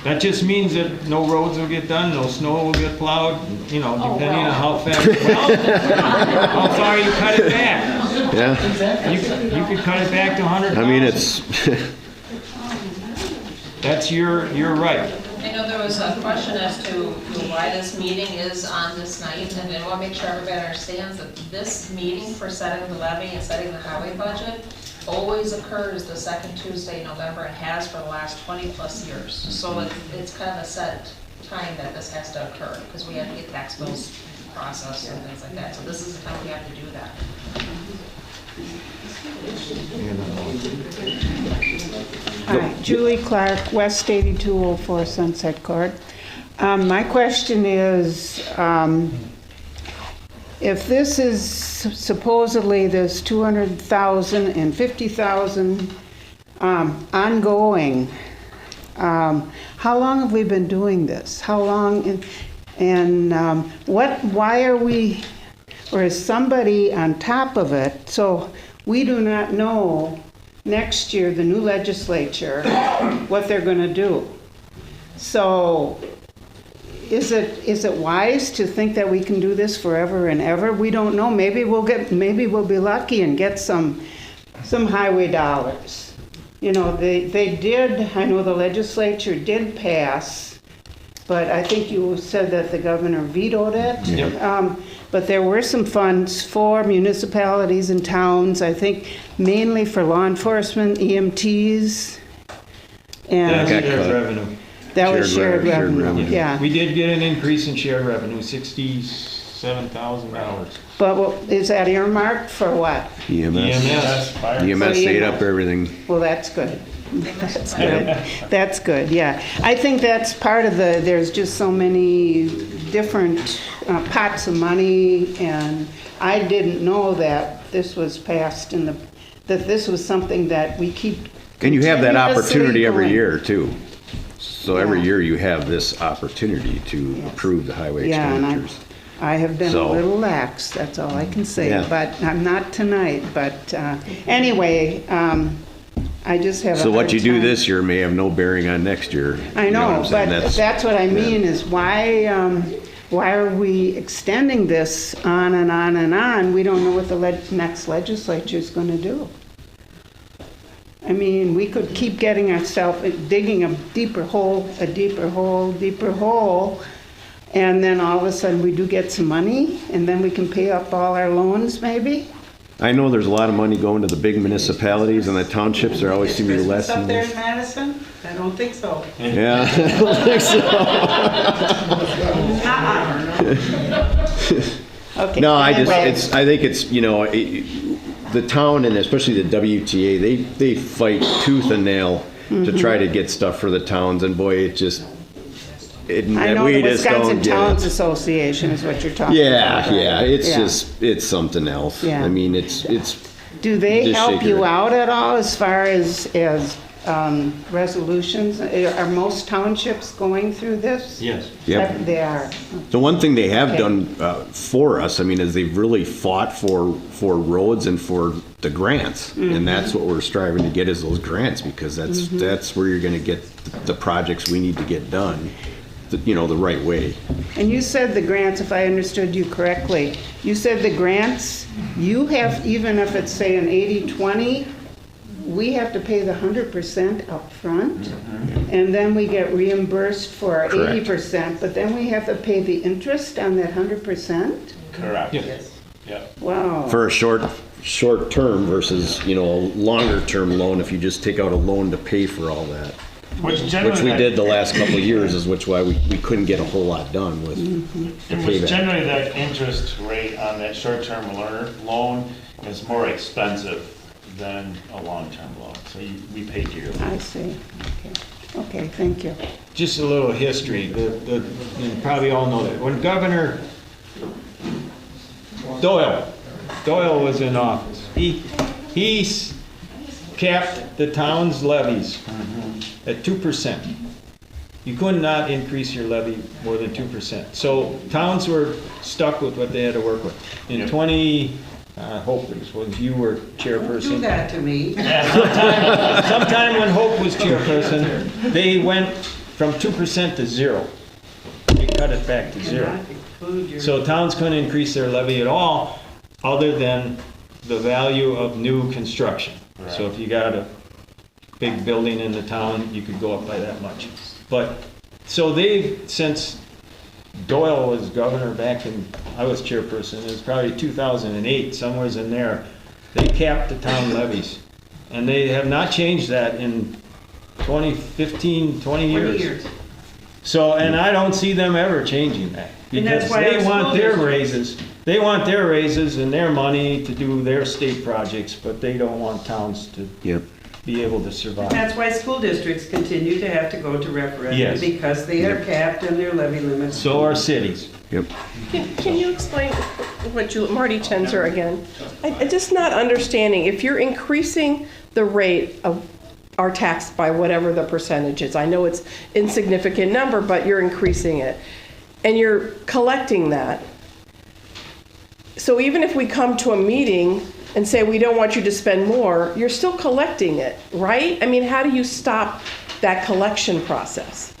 That just means that no roads will get done, no snow will get plowed, you know, Oh, depending on well. how fast, well, how far you cut it back. Yeah. You could cut it back to 100,000. I mean, it's, That's your right. I know there was a question as to why this meeting is on this night, and I want to make sure everybody understands that this meeting for setting the levy and setting the highway budget always occurs the second Tuesday in November and has for the last 20-plus years. So it's kind of a set time that this has to occur, because we have to get tax bills processed and things like that. So this is the time we have to do that. Hi, Julie Clark, West 8204 Sunset Court. My question is, if this is supposedly this 200,000 and 50,000 ongoing, how long have we been doing this? How long, why are we, or is somebody on top of it? So we do not know next year, the new legislature, what they're going to do. So is it wise to think that we can do this forever and ever? We don't know. Maybe we'll be lucky and get some highway dollars. You know, they did, I know the legislature did pass, but I think you said that the governor vetoed it. Yep. But there were some funds for municipalities and towns, I think mainly for law enforcement, EMTs. That's And shared revenue. that was shared shared revenue, revenue, yeah. We did get an increase in shared revenue, $67,000. But is that earmarked for what? EMS. EMS. EMS ate up everything. Well, that's good. That's good. That's good, yeah. I think that's part of there's just so many different pots of money, and I didn't know that this was passed that this was something that we keep And you have that continuously opportunity every going. year too. So every Yeah. year you have this opportunity to approve the highway Yeah, and expenditures. I have been a So- little lax, that's all I can say, Yeah. but I'm not tonight, but anyway, I just have a So what hard you do time. this year may have no bearing on next year. I You what know, I'm saying? but that's what I mean is why are we extending this on and on and on? We don't know what the next legislature is going to do. I mean, we could keep getting ourselves, digging a deeper hole, and then all of a sudden we do get some money, and then we can pay up all our loans maybe? I know there's a lot of money going to the big municipalities, and the townships are always seem to be less Up and there less. in Madison? I don't think so. Yeah, I don't think so. Okay. No, I anyway. think it's, the town and especially the WTA, they fight tooth and nail to try to get stuff for the towns, and boy, I know the we just don't Wisconsin get Towns it. Association is what you're talking Yeah, about. right? yeah, it's Yeah. it's something else. Yeah. I mean, it's Do they just help shake you your- out at all as far as resolutions? Are most townships going through this? Yes. Yep. They are. The one thing they have Okay. done for us, I mean, is they've really fought for roads and for the grants, and that's what we're striving to get is those grants, because that's where you're going to get the projects we need to get done, the right way. And you said the grants, if I understood you correctly, you said the grants, you have, even if it's say an 80-20, we have to pay the 100% up front, and then we get reimbursed for our Correct. 80%, but then we have to pay the interest on that 100%? Correct. Yes. Yeah. Wow. For a short term versus, a longer term loan, if you just take out a loan to pay for all that. Which Which generally, we did the last couple of years, is why we couldn't get a whole lot done with the which payback. generally that interest rate on that short-term loan is more expensive than a long-term loan. So we pay dearly. I see. Okay, thank you. Just a little history. You probably all know that. When Governor Doyle was in office, he capped the town's levies at 2%. You could not increase your levy more than 2%. So towns were stuck with what they had to work with. In Hope, it was when you were chairperson. Do that to me. Sometime when Hope was chairperson, they went from 2% to 0. They cut it back to 0. So towns couldn't increase their levy at all, other than the value of new construction. So if you got a big building in the town, you could go up by that much. But, so since Doyle was governor back in, I was chairperson, it was probably 2008, somewhere in there, they capped the town levies. And they have not changed that in 20 years. So, and I don't see them ever changing that. Because they want their raises. They want their raises and their money to do their state projects, but they don't want towns to be able to survive. That's why school districts continue to have to go to referendum, Yes. because they are capped in their levy limits. So are cities. Yep. Can you explain what Marty Tenzer again? I'm just not understanding, if you're increasing the rate of our tax by whatever the percentage is, I know it's insignificant number, but you're increasing it, and you're collecting that. So even if we come to a meeting and say, we don't want you to spend more, you're still collecting it, right? I mean, how do you stop that collection process?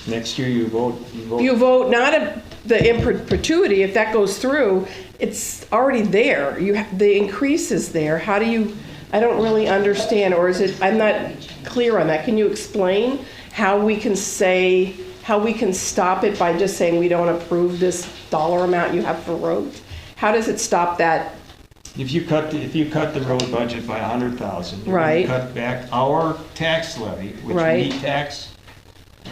Next year you vote. You vote not the in perpetuity, if that goes through, it's already there. The increase is there. How do you, I don't really understand, or is it, I'm not clear on that. Can you explain how we can stop it by just saying we don't approve this dollar amount you have for roads? How does it stop that? If you cut the road budget by 100,000, you're Right. gonna cut back our tax levy, which Right. we tax,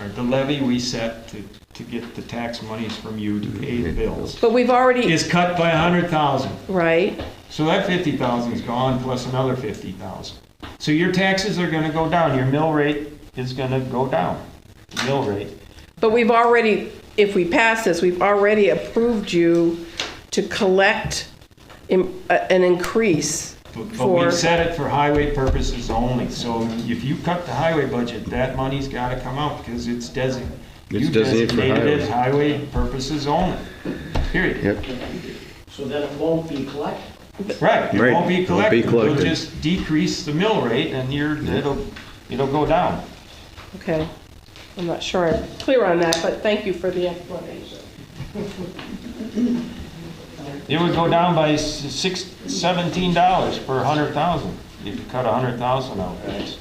or the levy we set to get the tax monies from you to pay the bills, But we've already, is cut by 100,000. right? So that 50,000 is gone, plus another 50,000. So your taxes are gonna go down, your mill rate is gonna go down, mill rate. But we've already, if we pass this, we've already approved you to collect an increase But we for, set it for highway purposes only, so if you cut the highway budget, that money's gotta come out, because it's designated. It's You designated for designated it highways. highway purposes only, period. Yep. So that it won't be collected. Right, it Right, won't be won't be collected, it'll collected. just decrease the mill rate, and it'll go down. okay. I'm not sure I'm clear on that, but thank you for the explanation. It would go down by $17 per 100,000, if you cut 100,000 out, guys.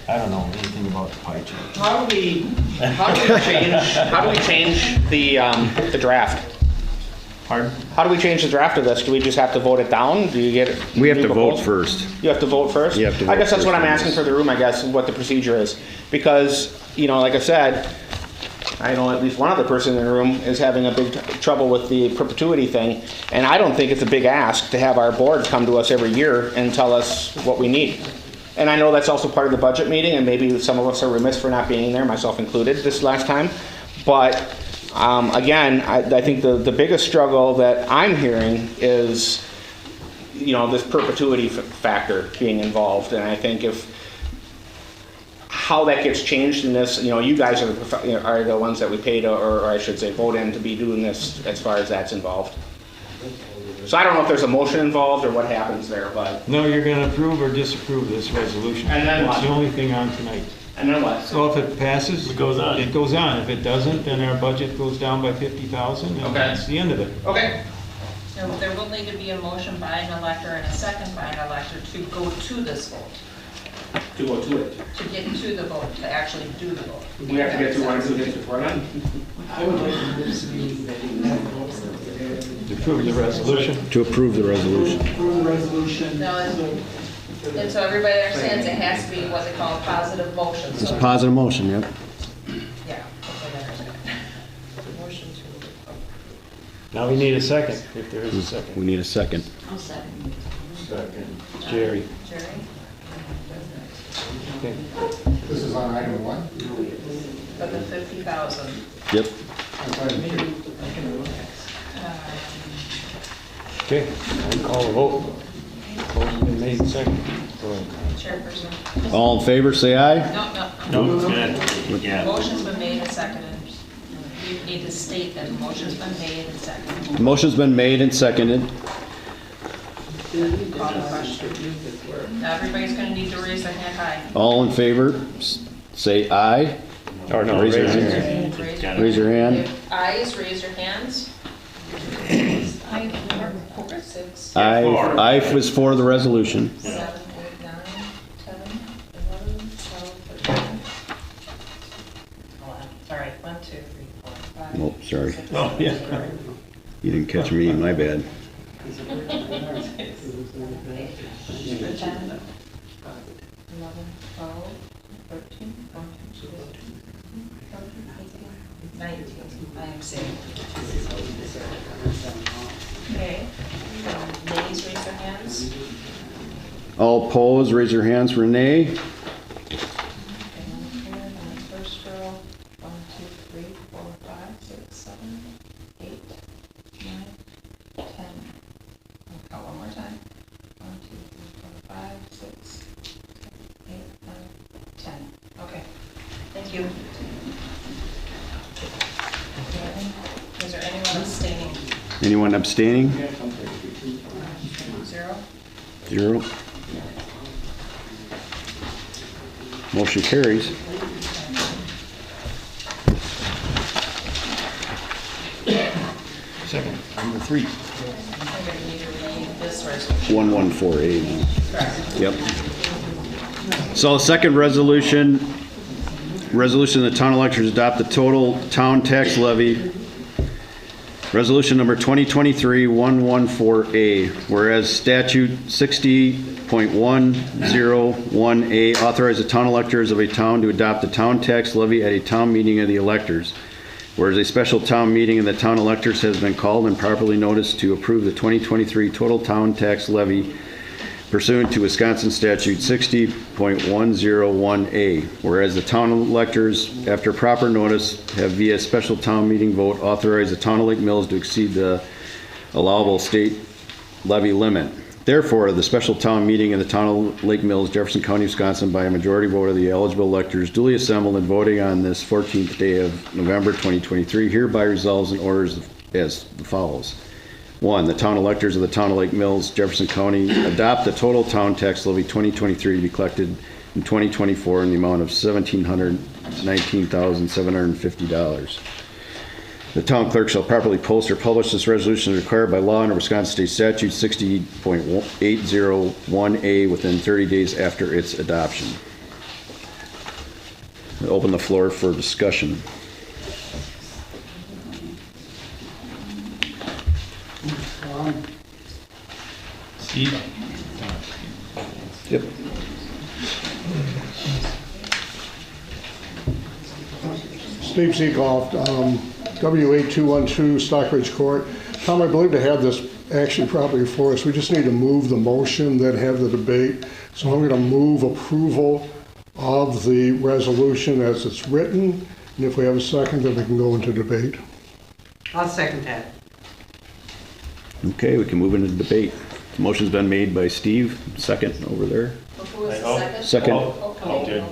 I don't know anything about the pie chart. How do we change the draft? Pardon? How do we change the draft of this? Do we just have to vote it down? Do you get it? We have new to vote proposal? first. You have to vote first? You have to I vote guess that's what first I'm on asking this. for the room, I guess, what the procedure is. Because, like I said, I know at least one other person in the room is having a big trouble with the perpetuity thing, and I don't think it's a big ask to have our board come to us every year and tell us what we need. And I know that's also part of the budget meeting, and maybe some of us are remiss for not being there, myself included, this last time. But again, I think the biggest struggle that I'm hearing is, this perpetuity factor being involved. And I think how that gets changed in this, you guys are the ones that we pay to, or I should say, vote in to be doing this as far as that's involved. So I don't know if there's a motion involved or what happens there, but. No, you're gonna approve or disapprove this resolution. And then That's what? the only thing on tonight. And then what? So if it passes. It goes on. It goes on. If it doesn't, then our budget goes down by 50,000, and Okay. that's the end of it. Okay. There will need to be a motion by an elector and a second by an elector to go to this vote, To go to it. to get to the vote, to actually do the vote. We have to get through 1 or 2 things before then? I would like to disagree that you have a vote. To approve the resolution. To approve the resolution. Approve the resolution. No, and so everybody understands it has to be what they call a positive motion. It's So, a positive motion, yep. yeah. hopefully they understand. Motion to. Now we need a second, if there is a second. We need a second. I'll second. Jerry. Jerry? Okay. This is on item one? For the 50,000. Yep. Okay, I'll call a vote. Motion been made second. Go ahead. Chairperson. All in favor, say aye. No. No, good. Yeah. Motion's been made and seconded. You need to state that the motion's been made and seconded. Motion's been made and seconded. Call the question. Now everybody's gonna need to raise their hand high. All in favor, say aye. Or no, Raise your raise your hand. Raise Raise your hand. If ayes, raise your hands. Six, Aye was for the resolution. 7, 8, 9, 10, 11, 12, 13. All right, 1, 2, 3, 4, 5. Oh, sorry. 6, Oh, yeah. 7, You didn't catch me, my bad. 10, 11, 12, 13, 19. I am saying. Okay. Ladies, raise their hands. All opposed, raise your hands. Renee? Okay, on the first row, 1, 2, 3, 4, 5, 6, 7, 8, 9, 10. I'll count one more time. 1, 2, 3, 4, 5, 6, 7, 8, 9, 10. Okay, thank you. Is there anyone abstaining? Anyone abstaining? 0. 0. Motion carries. Second, number 3. I'm going to need to read this resolution. 1148 now. Correct. Yep. So second resolution the town electors adopt the total town tax levy. Resolution number 2023-114A, whereas statute 60.101A authorize the town electors of a town to adopt the town tax levy at a town meeting of the electors. Whereas a special town meeting of the town electors has been called and properly noticed to approve the 2023 total town tax levy pursuant to Wisconsin statute 60.101A. Whereas the town electors, after proper notice, have via special town meeting vote authorized the town of Lake Mills to exceed the allowable state levy limit. Therefore, the special town meeting in the town of Lake Mills, Jefferson County, Wisconsin, by a majority vote of the eligible electors duly assembled and voting on this 14th day of November 2023, hereby resolves and orders as follows. 1, the town electors of the town of Lake Mills, Jefferson County, adopt the total town tax levy 2023 to be collected in 2024 in the amount of $1,719,750. The town clerk shall properly post or publish this resolution as required by law under Wisconsin State Statute 60.801A within 30 days after its adoption. I open the floor for discussion. Steve? Yep. Steve Seekoff, W8212 Stockbridge Court. Tom, I believe to have this actually properly for us, we just need to move the motion that have the debate. So I'm going to move approval of the resolution as it's written, and if we have a second, then we can go into debate. I'll second that. Okay, we can move into debate. The motion's been made by Steve, second over there. Who was the second? Second. Oh, good.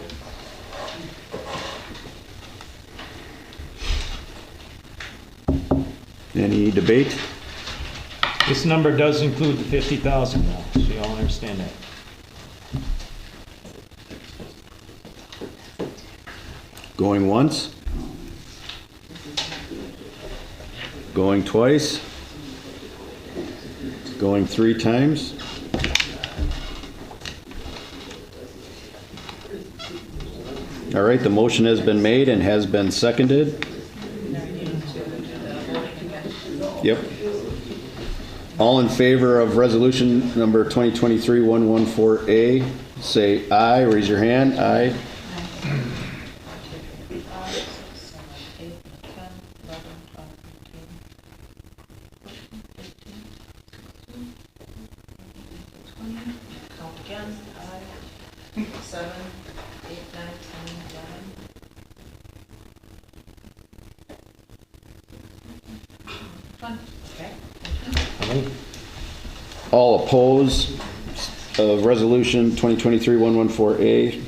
Any debate? This number does include the 50,000 now, so you all understand that. Going once? Going twice? Going 3 times? All right, the motion has been made and has been seconded. Yep. All in favor of resolution number 2023-114A, say aye. Raise your hand. Aye. Count again. 5, 7, 8, 9, 10, 11. Okay. All opposed of resolution 2023-114A,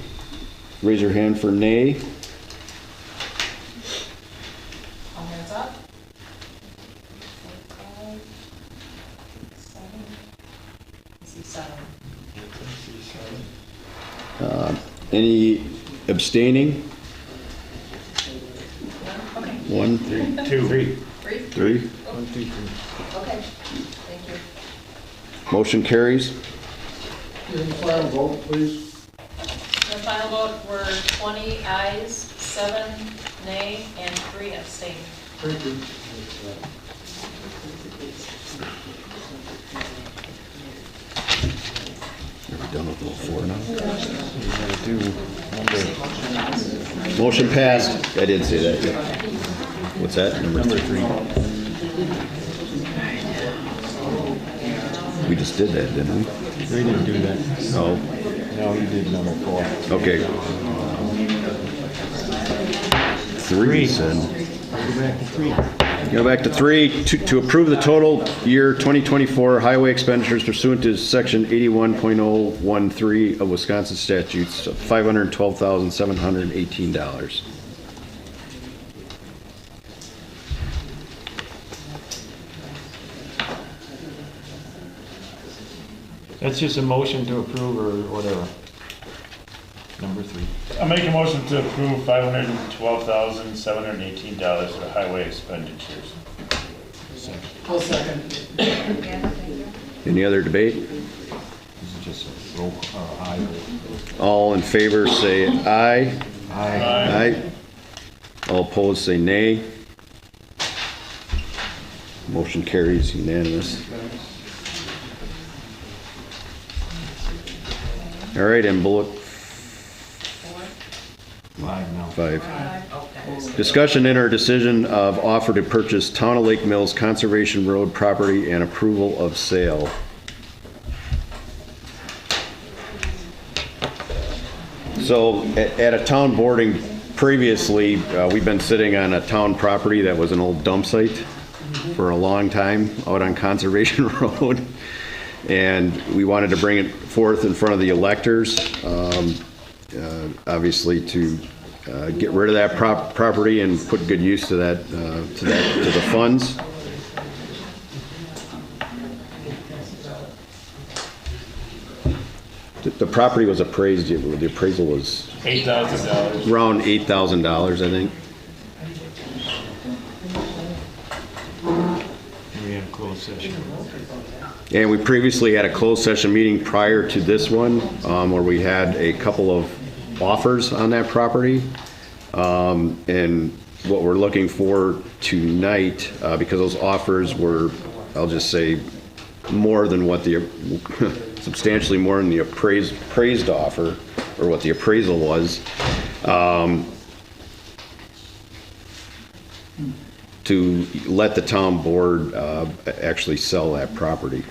raise your hand for nay. All hands up. 5, 7. I see 7. Any abstaining? Okay. 1, 2. 3. 3. 1, 2, 3. Okay, thank you. Motion carries. Final vote, please. The final vote were 20 ayes, 7 nay, and 3 abstain. Thank you. Are we done with all 4 now? Motion passed. I did say that. Yeah. What's that? Number 3. We just did that, didn't we? We didn't do that. Oh, No, you did number 4. okay. 3 said. Go back to 3. Go back to 3, to approve the total year 2024 highway expenditures pursuant to section 81.013 of Wisconsin statutes of $512,718. That's just a motion to approve or whatever. Number 3. I make a motion to approve $512,718 for highway expenditures. I'll second. Any other debate? This is just a roll, aye. All in favor say aye. Aye. Aye. All opposed say nay. Motion carries unanimous. All right, and bullet 5 now. 5. Discussion in our decision of offer to purchase Town of Lake Mills Conservation Road property and approval of sale. So at a town boarding previously, we've been sitting on a town property that was an old dump site for a long time out on Conservation Road. And we wanted to bring it forth in front of the electors, obviously to get rid of that property and put good use to that, to the funds. The property was appraised, the appraisal was $8,000. around $8,000, I think. We have closed session. And we previously had a closed session meeting prior to this one, where we had a couple of offers on that property. And what we're looking for tonight, because those offers were, I'll just say, more than what the, substantially more than the appraised offer, or what the appraisal was. to let the town board actually sell that property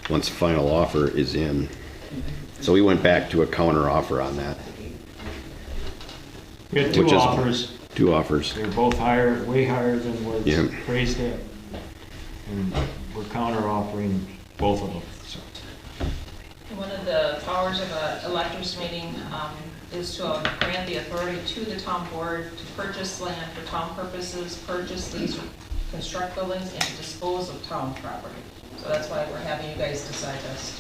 once the final offer is in. So we went back to a counter offer on that. We had two Which is- offers. Two offers. They're both higher, way higher than what Yeah. it's appraised at. And we're counter offering both of them, so. One of the powers of a electors meeting is to grant the authority to the town board to purchase land for town purposes, purchase these, construct buildings, and dispose of town property. So that's why we're having you guys decide this.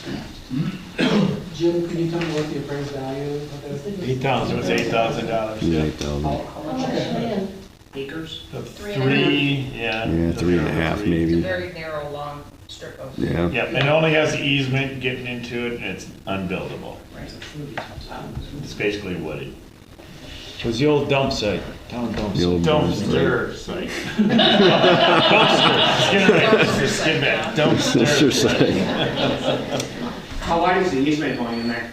Jim, can you tell me what the appraised value of this? 8,000. It was $8,000. Yeah, 8,000. How much land? Acres? Three, yeah. Yeah, 3.5 It's a maybe. very narrow, long strip of. Yeah. Yep, and it only has the easement getting into it, and it's unbuildable. It's basically wooded. It was the old dump site, town dump The site. old Dumpster site. Dumpster Skin that, Dumpster dumpster. site. How wide is the easement going in there?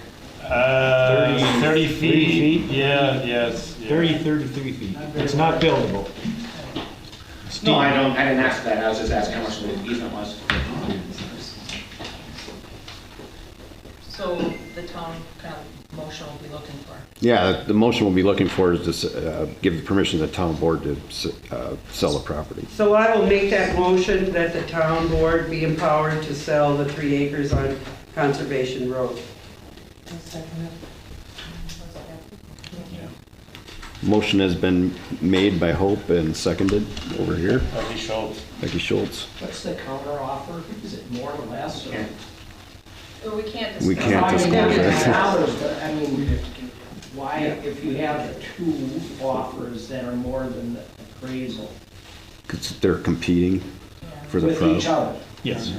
30 feet. feet? Yeah, yes. yeah. 33 feet. It's not buildable. No, I didn't ask that, I was just asking how much the easement was. So the town kind of motion will be looking for. Yeah, the motion we'll be looking for is to give the permission to the town board to sell the property. So I will make that motion that the town board be empowered to sell the 3 acres on Conservation Road. Motion has been made by Hope and seconded over here. Becky Schultz. Becky Schultz. What's the counter offer? Is it more or less? Or? Well, we can't discuss. We can't I mean, disclose it's that. dollars, but I mean, why, if you have the 2 offers that are more than the appraisal? 'Cause they're competing for the With each property. other? Yes.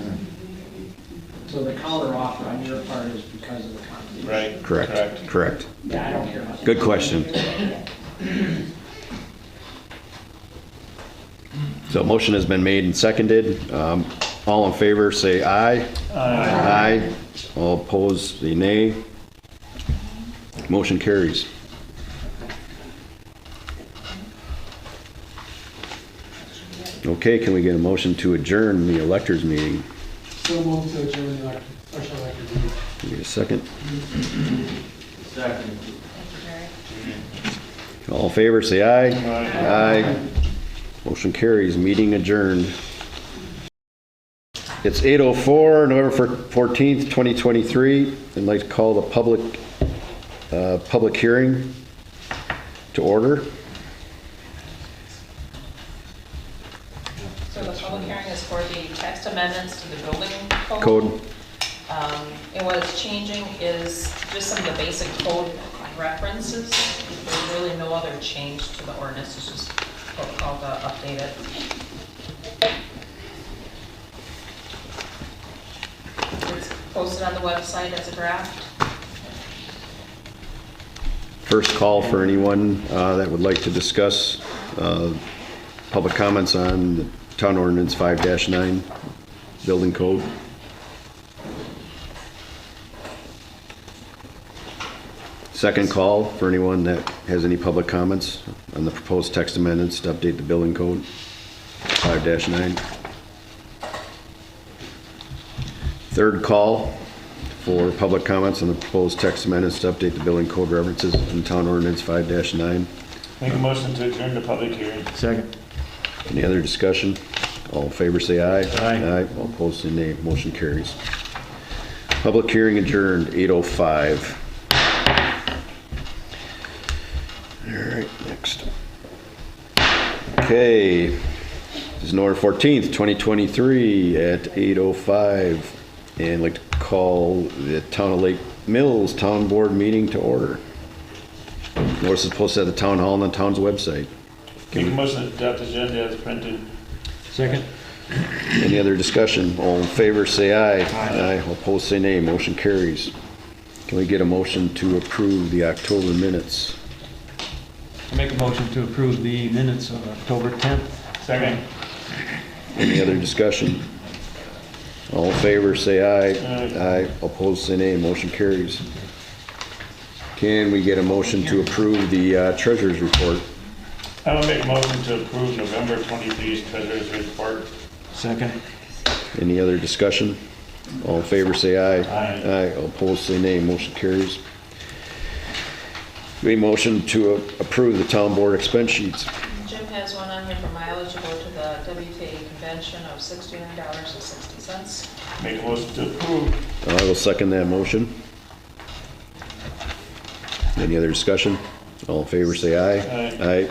So the counter offer on your part is because of the competition? Right. Correct, correct. Yeah, I don't care about that. Good question. So motion has been made and seconded. All in favor, say aye. Aye. All opposed, say nay. Motion carries. Okay, can we get a motion to adjourn the electors meeting? So move to adjourn the special elected meeting. Can we get a second? Second. All in favor, say aye. Aye. Motion carries, meeting adjourned. It's 8:04, November 14th, 2023. I'd like to call the public hearing to order. So the public hearing is for the text amendments to the building code. Code. And what is changing is just some of the basic code references. There's really no other change to the ordinance, it's just protocol to update it. It's posted on the website as a draft. First call for anyone that would like to discuss public comments on the Town Ordinance 5-9 Building Code. Second call for anyone that has any public comments on the proposed text amendments to update the Building Code 5-9. Third call for public comments on the proposed text amendments to update the Building Code references in Town Ordinance 5-9. Make a motion to adjourn the public hearing. Second. Any other discussion? All in favor, say aye. Aye. Aye. All opposed, say nay. Motion carries. Public hearing adjourned, 8:05. All right, next. Okay, this is November 14th, 2023 at 8:05. And I'd like to call the Town of Lake Mills Town Board meeting to order. Notice is posted at the Town Hall on the town's website. Make a motion to adopt the agenda as printed. Second. Any other discussion? All in favor, say aye. Aye. All opposed, say nay. Motion carries. Can we get a motion to approve the October minutes? I make a motion to approve the minutes of October 10th. Second. Any other discussion? All in favor, say aye. Aye. Aye. All opposed, say nay. Motion carries. Can we get a motion to approve the treasurer's report? I will make a motion to approve November 23 treasurer's report. Second. Any other discussion? All in favor, say aye. Aye. Aye. All opposed, say nay. Motion carries. A motion to approve the town board expense sheets. Jim has one on here for mileage to go to the WTA convention of $69.60. Make a motion to approve. I will second that motion. Any other discussion? All in favor, say aye. Aye. Aye.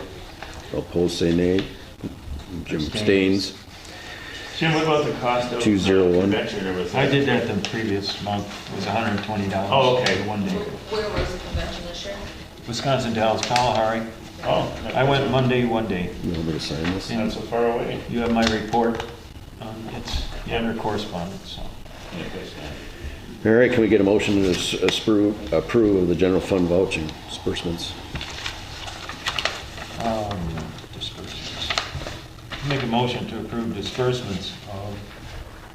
All opposed, say nay. Jim abstains. Jim, what about the cost of 201. convention? Or was I that- did that the previous month. It was $120. Oh, okay. For 1 day. Where was the convention this year? Wisconsin Dells, Kalahari. Oh. I went Monday, 1 day. You want me to sign this? Not so far away. You have my report. It's under correspondence, so. All right, can we get a motion to approve of the general fund vouching disbursements? Disbursements. Make a motion to approve disbursements of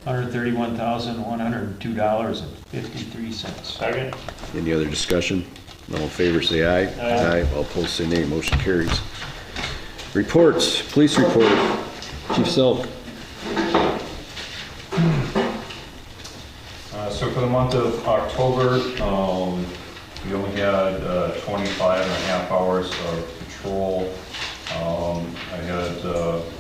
$131,102.53. Second. Any other discussion? All in favor, say aye. Aye. All opposed, say nay. Motion carries. Reports, police report. Chief Selk. So for the month of October, we only had 25 and a half hours of patrol. I had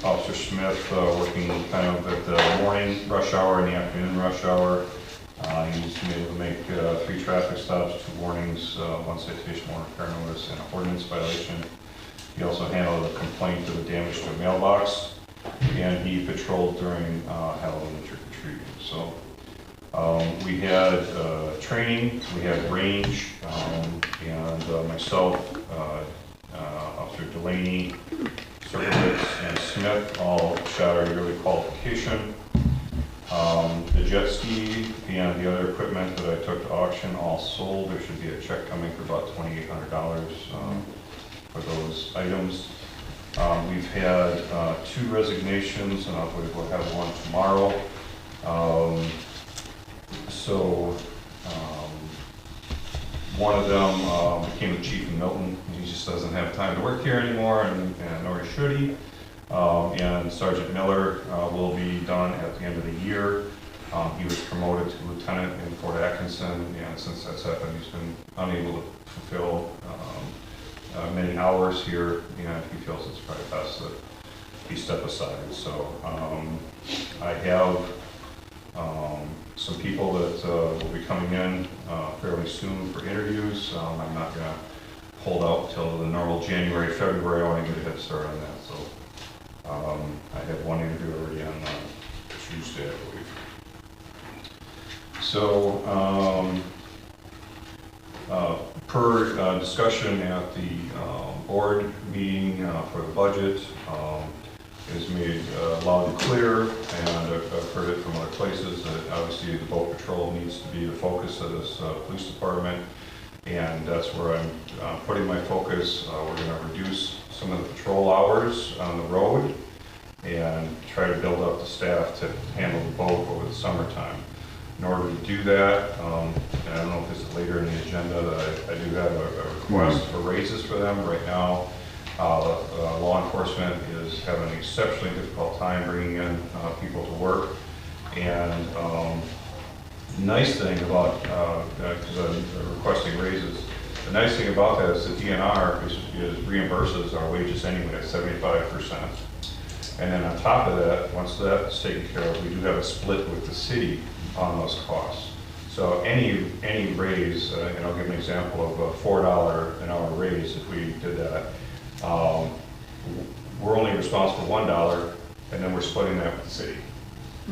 Officer Smith working kind of at the morning rush hour and the afternoon rush hour. He's been able to make 3 traffic stops, 2 warnings, 1 citation, 1 repair notice, and an ordinance violation. He also handled a complaint of a damage to a mailbox, and he patrolled during Halloween trick-or-treating. So we had training, we had range, and myself, Officer Delaney, Serkovitz, and Smith all shot our yearly qualification. The jet ski and the other equipment that I took to auction all sold. There should be a check coming for about $2,800 for those items. We've had 2 resignations, and I believe we'll have 1 tomorrow. One of them became the chief in Milton. He just doesn't have time to work here anymore, and nor should he. And Sergeant Miller will be done at the end of the year. He was promoted to lieutenant in Fort Atkinson, and since that's happened, he's been unable to fulfill many hours here, and he feels it's probably best that he step aside. So I have some people that will be coming in fairly soon for interviews. I'm not going to hold out till the normal January, February. I want to get a head start on that. So I have 1 interview already on Tuesday, I believe. So per discussion at the board meeting for the budget, is made loud and clear, and I've heard it from other places that obviously the boat patrol needs to be the focus of this police department, and that's where I'm putting my focus. We're going to reduce some of the patrol hours on the road and try to build up the staff to handle the boat over the summertime. In order to do that, and I don't know if this is later in the agenda, that I do have a request for raises for them right now. Law enforcement is having an exceptionally difficult time bringing in people to work, and the nice thing about, because I'm requesting raises, the nice thing about that is the DNR is reimburses our wages anyway at 75%. And then on top of that, once that's taken care of, we do have a split with the city on those costs. So any raise, and I'll give an example of a $4 an hour raise if we did that. We're only responsible for $1, and then we're splitting that with the city.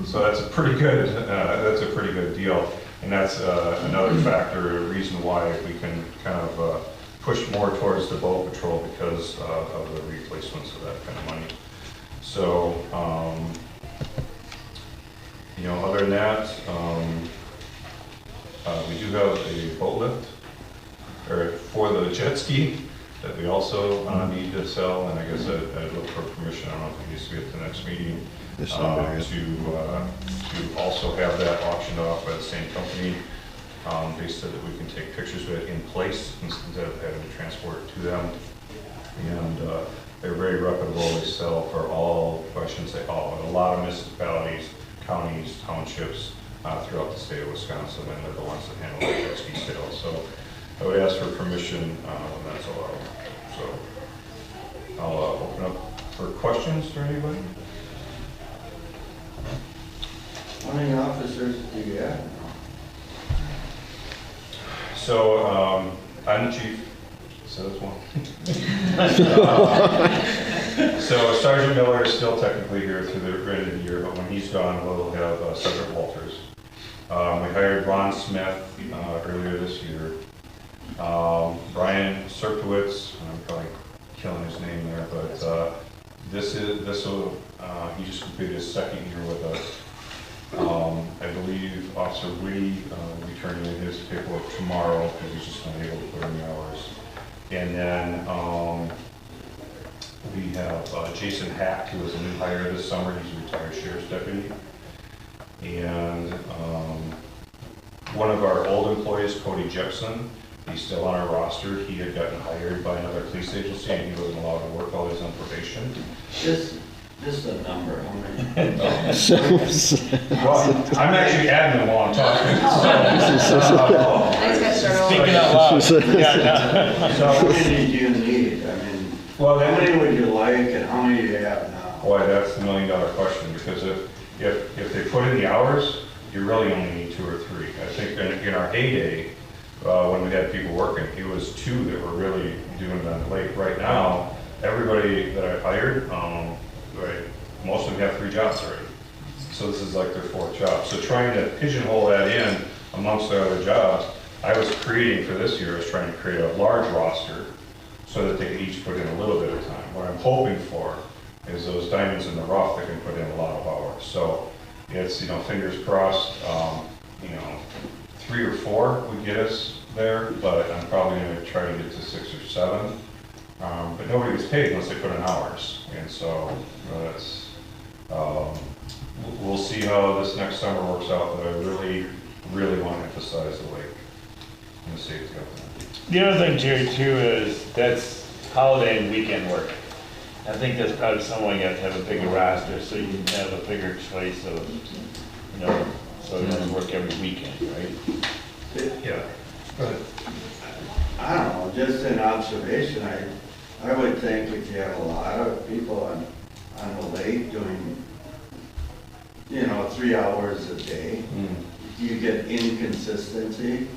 So that's a pretty good deal, and that's another factor, a reason why we can kind of push more towards the boat patrol because of the replacements of that kind of money. So, other than that, we do have a boat lift for the jet ski that we also need to sell, and I guess I'd look for permission. I don't know if it needs to be at the next meeting to also have that auctioned off by the same company. They said that we can take pictures of it in place instead of having to transport it to them. And They're very reputable, they sell for all, I shouldn't say all, but a lot of municipalities, counties, townships throughout the state of Wisconsin, and they're the ones that handle the XP sales. So I would ask for permission when that's allowed. So I'll open up for questions for anybody. How many officers do you have? So I'm the chief, so that's one. So Sergeant Miller is still technically here through the end of the year, but when he's gone, we'll have Sergeant Walters. We hired Ron Smith earlier this year. Brian Serkowitz, I'm probably killing his name there, but this will he just completed his second year with us. I believe Officer Whitty will be turning in his paperwork tomorrow because he's just not able to put in the hours. And then we have Jason Hack, who was a new hire this summer. He's a retired sheriff's deputy. And one of our old employees, Cody Jepson, he's still on our roster. He had gotten hired by another police agency and he wasn't allowed to work while he was on probation. Just a number, how many? Well, I'm actually adding them while I'm talking. Speaking out loud. So how many do you need? I mean, well, how many would you like and how many do you have now? Boy, that's the $1 million question, because if they put in the hours, you really only need 2 or 3. I think in our heyday, when we had people working, it was 2 that were really doing it on the lake. Right now, everybody that I've hired, right, most of them have 3 jobs already. So this is like their 4th job. So trying to pigeonhole that in amongst their other jobs, I was creating for this year, I was trying to create a large roster so that they could each put in a little bit of time. What I'm hoping for is those diamonds in the rough that can put in a lot of hours. So it's, fingers crossed, 3 or 4 would get us there, but I'm probably going to try to get to 6 or 7. But nobody gets paid unless they put in hours. And so that's, we'll see how this next summer works out, but I really, really want to emphasize the lake and the safety of it. The other thing, Jerry, too, is that's holiday and weekend work. I think that's probably someone you have to have a bigger roster so you can have a bigger choice of, so you don't work every weekend, right? Yeah. Go ahead. I don't know, just an observation, I would think if you have a lot of people on the lake doing, 3 hours a day, you get inconsistency.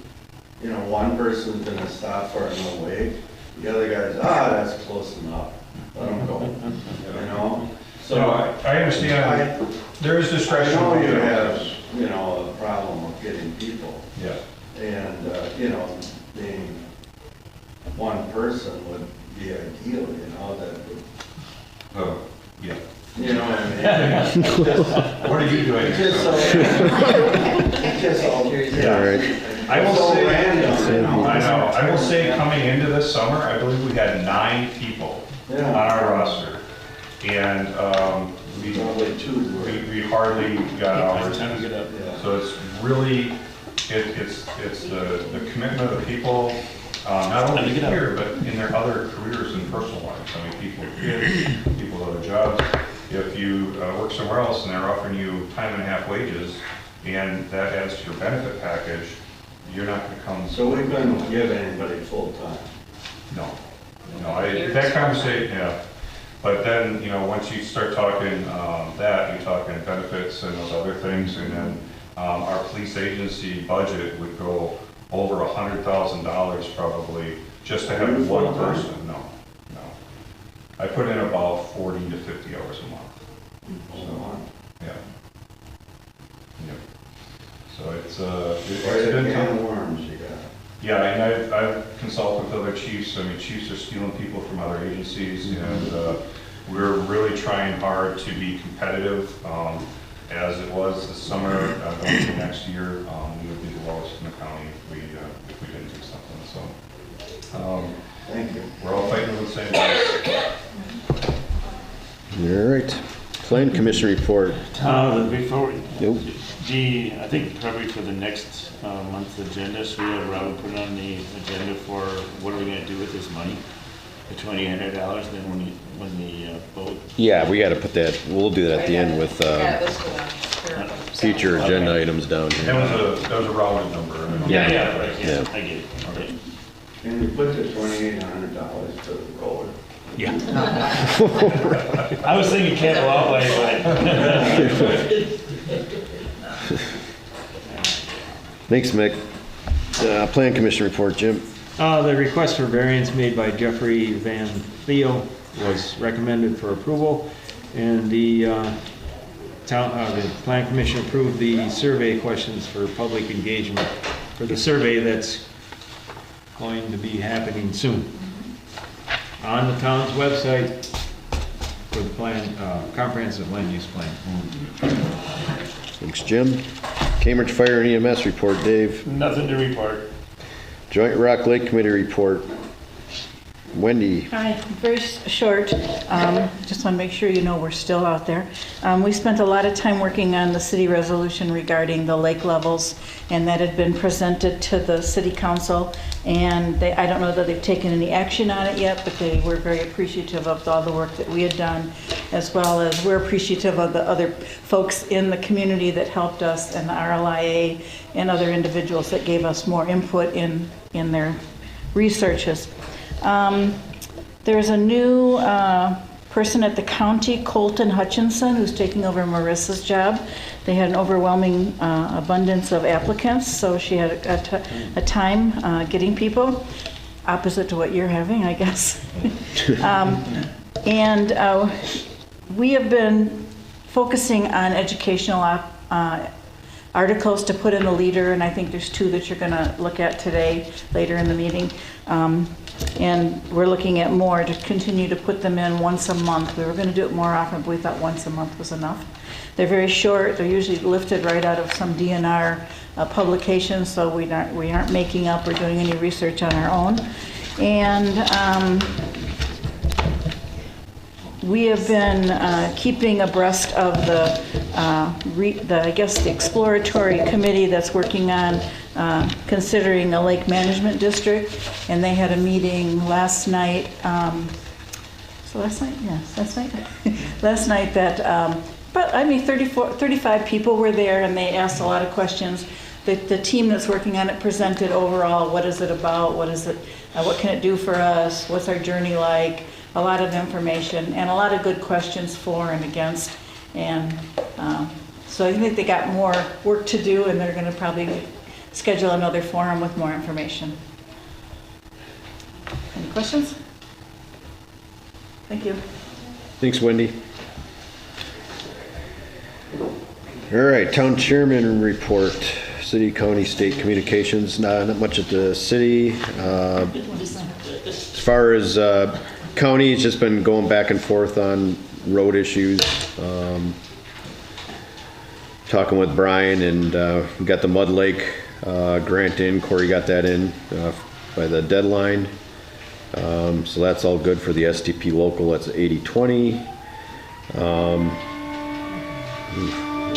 One person's gonna stop for an awake, the other guy's, that's close enough, let them go, So no, I understand. There is discretion. I know you have, a problem with getting people. Yeah. And, being one person would be ideal, that would. Oh, yeah. You know what I mean? What are you doing? It's just so, Yeah. Right. I will so say, random, I know. I will say, coming into this summer, I believe we had 9 people on our roster, and we hardly got hours. So it's really, it's the commitment of the people, not only here, but in their other careers and personal lives. I mean, people with kids, people with other jobs. If you work somewhere else and they're offering you time and a half wages, and that adds to your benefit package, you're not going to come. So we couldn't give anybody full time? No. That conversation, yeah. But then, once you start talking you're talking benefits and those other things, and then our police agency budget would go over $100,000 probably just to have one person. No. I put in about 40 to 50 hours a month. So, yeah. So it's been can of worms you got. Yeah, and I've consulted with other chiefs. I mean, chiefs are stealing people from other agencies, and we're really trying hard to be competitive. As it was this summer, going into next year, we would be the lowest in the county if we didn't do something. So, thank you. We're all fighting with the same guys. All right. Plan Commission report. Before, Nope. I think probably for the next month's agenda, so we have Robin put it on the agenda for what are we going to do with this money? The $2,800 then when the vote? Yeah, we got to put that, we'll do that at the end with Yeah, this one on here. future agenda items down here. That was a rounded number. Yeah, right, Yeah. I get it, okay. Can you put the $2,800 to the road? Yeah. I was thinking capital outlay, but. Thanks, Mick. Plan Commission report, Jim. The request for variance made by Jeffrey Van Theo was recommended for approval, and the Plan Commission approved the survey questions for public engagement for the survey that's going to be happening soon on the town's website for the plan, comprehensive land use plan. Thanks, Jim. Cambridge Fire and EMS report, Dave. Nothing to report. Joint Rock Lake Committee report, Wendy. Hi, very short. Just want to make sure you know we're still out there. We spent a lot of time working on the city resolution regarding the lake levels, and that had been presented to the city council. And I don't know that they've taken any action on it yet, but they were very appreciative of all the work that we had done, as well as we're appreciative of the other folks in the community that helped us, and the RLIA and other individuals that gave us more input in their researches. There's a new person at the county, Colton Hutchinson, who's taking over Marissa's job. They had an overwhelming abundance of applicants, so she had a time getting people, opposite to what you're having, I guess. And we have been focusing on educational articles to put in the leader, and I think there's 2 that you're going to look at today, later in the meeting. And we're looking at more to continue to put them in once a month. We were going to do it more often, but we thought once a month was enough. They're very short. They're usually lifted right out of some DNR publication, so we aren't making up or doing any research on our own. And we have been keeping abreast of the exploratory committee that's working on considering a lake management district, and they had a meeting last night. Last night that, but I mean, 35 people were there, and they asked a lot of questions. The team that's working on it presented overall, what is it about, what is it, what can it do for us, what's our journey like, a lot of information, and a lot of good questions for and against. And so I think they got more work to do, and they're going to probably schedule another forum with more information. Any questions? Thank you. Thanks, Wendy. All right, town chairman report, city, county, state communications, not much at the city. As far as county, it's just been going back and forth on road issues. Talking with Brian, and we got the Mud Lake grant in. Corey got that in by the deadline. So that's all good for the STP local. That's 80/20.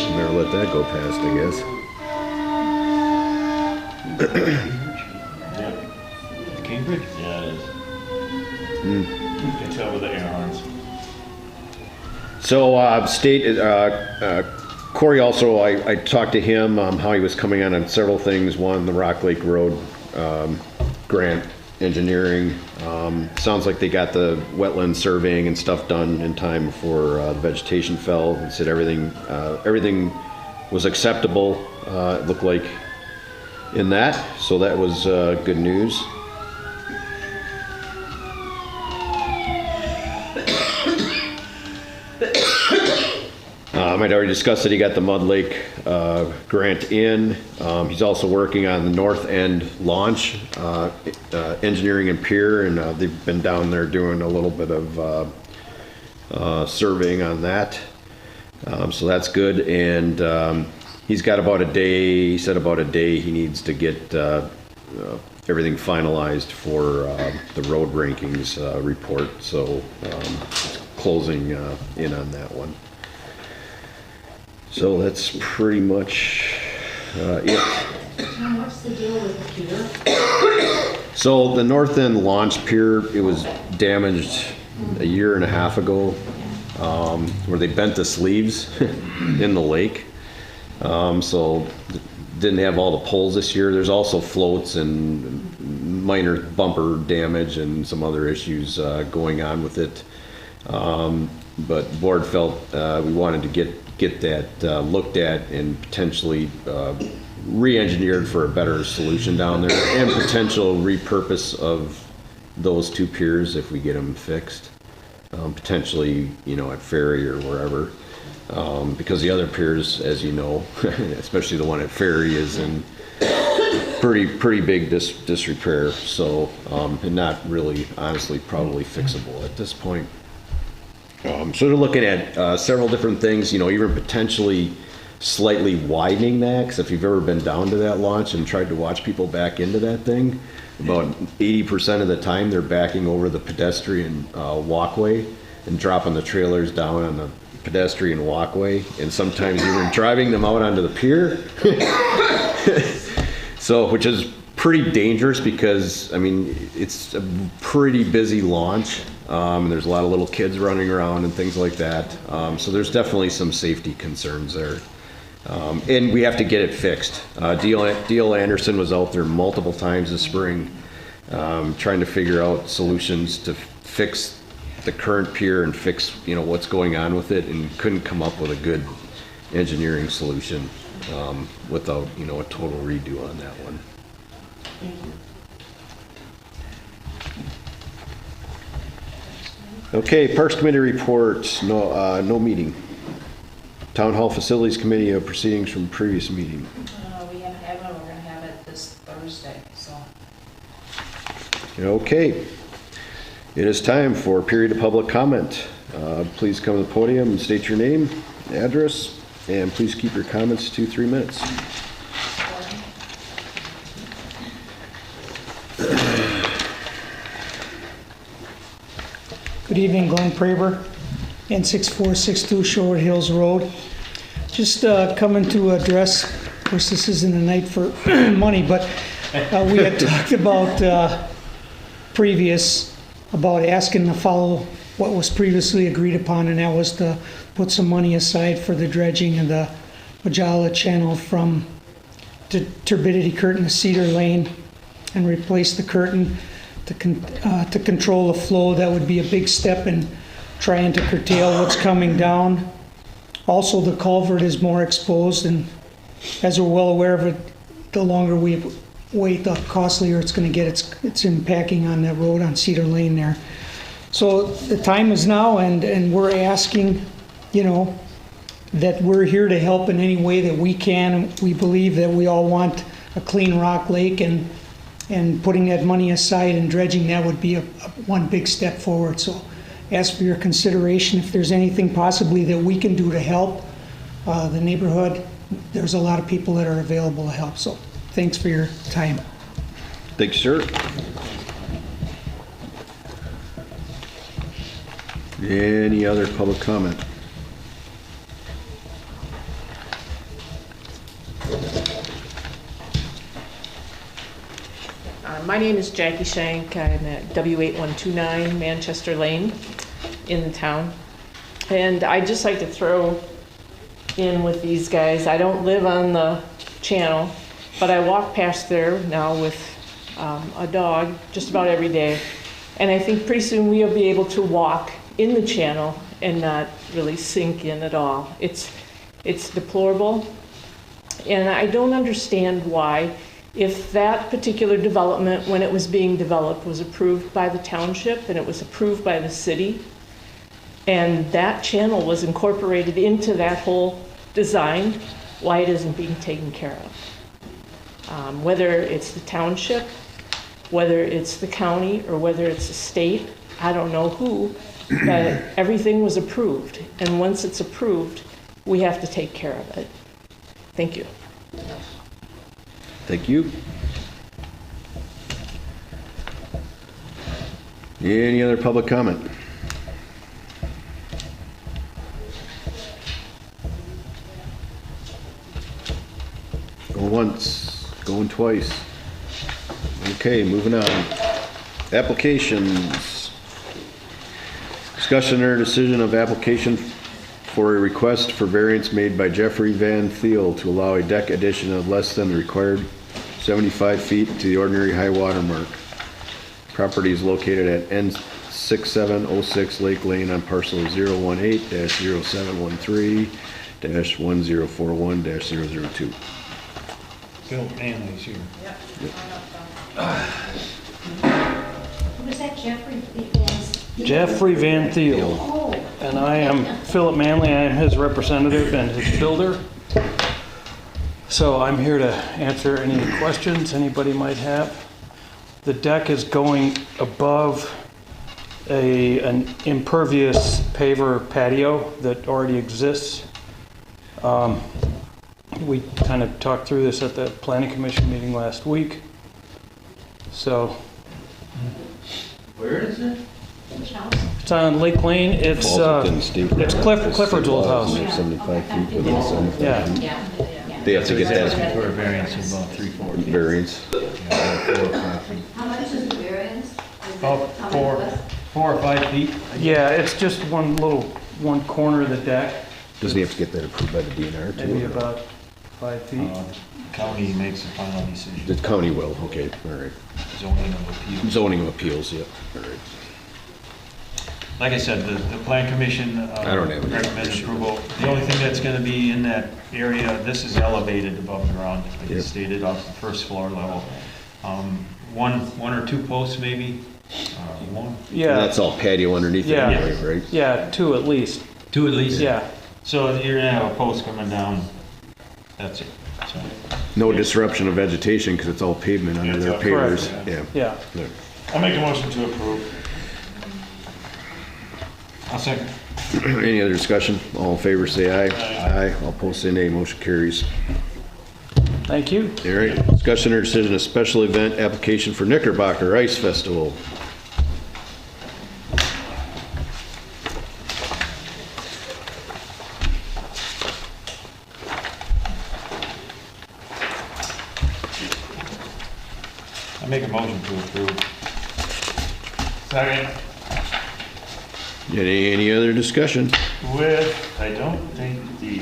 Never let that go past, I guess. Cambridge? Yeah, it is. You can tell with the air horns. So state, Corey also, I talked to him how he was coming on several things. One, the Rock Lake Road grant engineering. Sounds like they got the wetland surveying and stuff done in time before the vegetation fell. He said everything was acceptable, it looked like, in that. So that was good news. I'd already discussed that he got the Mud Lake grant in. He's also working on the North End launch, engineering and pier, and they've been down there doing a little bit of surveying on that. So that's good. And he's got about a day, he said about a day he needs to get everything finalized for the road rankings report. So closing in on that one. So that's pretty much What's the deal with the pier? So the north end launch pier, it was damaged a year and a half ago, where they bent the sleeves in the lake. So didn't have all the poles this year. There's also floats and minor bumper damage and some other issues going on with it. But board felt we wanted to get that looked at and potentially re-engineered for a better solution down there, and potential repurpose of those two piers if we get them fixed, potentially, you know, at Ferry or wherever, because the other piers, as you know, especially the one at Ferry, is in pretty big disrepair. So, and not really, honestly, probably fixable at this point. So they're looking at several different things, you know, even potentially slightly widening that, because if you've ever been down to that launch and tried to watch people back into that thing, about 80% of the time they're backing over the pedestrian walkway and dropping the trailers down on the pedestrian walkway, and sometimes even driving them out onto the pier. So, which is pretty dangerous because, I mean, it's a pretty busy launch. And there's a lot of little kids running around and things like that. So there's definitely some safety concerns there. And we have to get it fixed. D.L. Anderson was out there multiple times this spring trying to figure out solutions to fix the current pier and fix, you know, what's going on with it, and couldn't come up with a good engineering solution without, you know, a total redo on that one. Thank you. Okay, Parks Committee reports, no meeting. Town Hall Facilities Committee proceedings from previous meeting. We haven't had one, we're gonna have it this Thursday, so. Okay, it is time for a period of public comment. Please come to the podium and state your name, address, and please keep your comments to 3 minutes. Good evening, Glenn Praber, N6462 Short Hills Road. Just coming to address, of course this isn't a night for money, but we had talked about previous, about asking to follow what was previously agreed upon, and that was to put some money aside for the dredging of the Majala Channel from the turbidity curtain to Cedar Lane, and replace the curtain to control the flow. That would be a big step in trying to curtail what's coming down. Also, the culvert is more exposed, and as we're well aware of it, the longer we wait, the costlier it's going to get. It's impacting on that road on Cedar Lane there. So the time is now, and we're asking, you know, that we're here to help in any way that we can. We believe that we all want a clean rock lake, and putting that money aside and dredging, that would be one big step forward. So ask for your consideration. If there's anything possibly that we can do to help the neighborhood, there's a lot of people that are available to help. So thanks for your time. Thanks, sir. Any other public comment? My name is Jackie Shank. I'm at W8129 Manchester Lane in the town. And I'd just like to throw in with these guys. I don't live on the channel, but I walk past there now with a dog just about every day. And I think pretty soon we'll be able to walk in the channel and not really sink in at all. It's deplorable. And I don't understand why, if that particular development, when it was being developed, was approved by the township and it was approved by the city, and that channel was incorporated into that whole design, why it isn't being taken care of. Whether it's the township, whether it's the county, or whether it's the state, I don't know who, but everything was approved. And once it's approved, we have to take care of it. Thank you. Thank you. Any other public comment? Going once, going twice. Okay, moving on. Applications. Discussion or decision of application for a request for variance made by Jeffrey Van Thiel to allow a deck addition of less than the required 75 feet to the ordinary high water mark. Property is located at N6706 Lake Lane on parcel 018-0713-1041-002. Bill Manley's here. Was that Jeffrey? Jeffrey Van Thiel. Oh. And I am Philip Manley. I am his representative and his builder. So I'm here to answer any questions anybody might have. The deck is going above an impervious paver patio that already exists. We kind of talked through this at the Planning Commission meeting last week. So. Where is it? Which house? It's on Lake Lane. It's Clifford's old house. 75 feet within 75 feet. Yeah. They have to get that For a variance of about 3-4 feet. variance. How much is the variance? About 4 or 5 feet. Yeah, it's just one corner of the deck, Doesn't he have to get that approved by the DNR too? maybe about 5 feet. County makes the final decision. The county will, okay, all right. Zoning of appeals. Zoning of appeals, yeah, all right. Like I said, the Plan Commission I don't have any recommended issue. approval. The only thing that's going to be in that area, this is elevated above ground, like you stated, off the first floor level. One or two posts maybe, one. Yeah. And that's all patio underneath it Yeah. anyway, right? Yeah, 2 at least. 2 at least? Yeah. So you're going to have a post coming down, that's it. So, No disruption of vegetation because it's all pavement under their it's all pavers. correct, Yeah. Yeah. I'll make a motion to approve. I'll second. Any other discussion? All in favor, say aye. Aye. All opposed, say nay. Motion carries. Thank you. All right, discussion or decision, a special event application for Knickerbocker Ice Festival. I make a motion to approve. Second. Any other discussion? With, I don't think the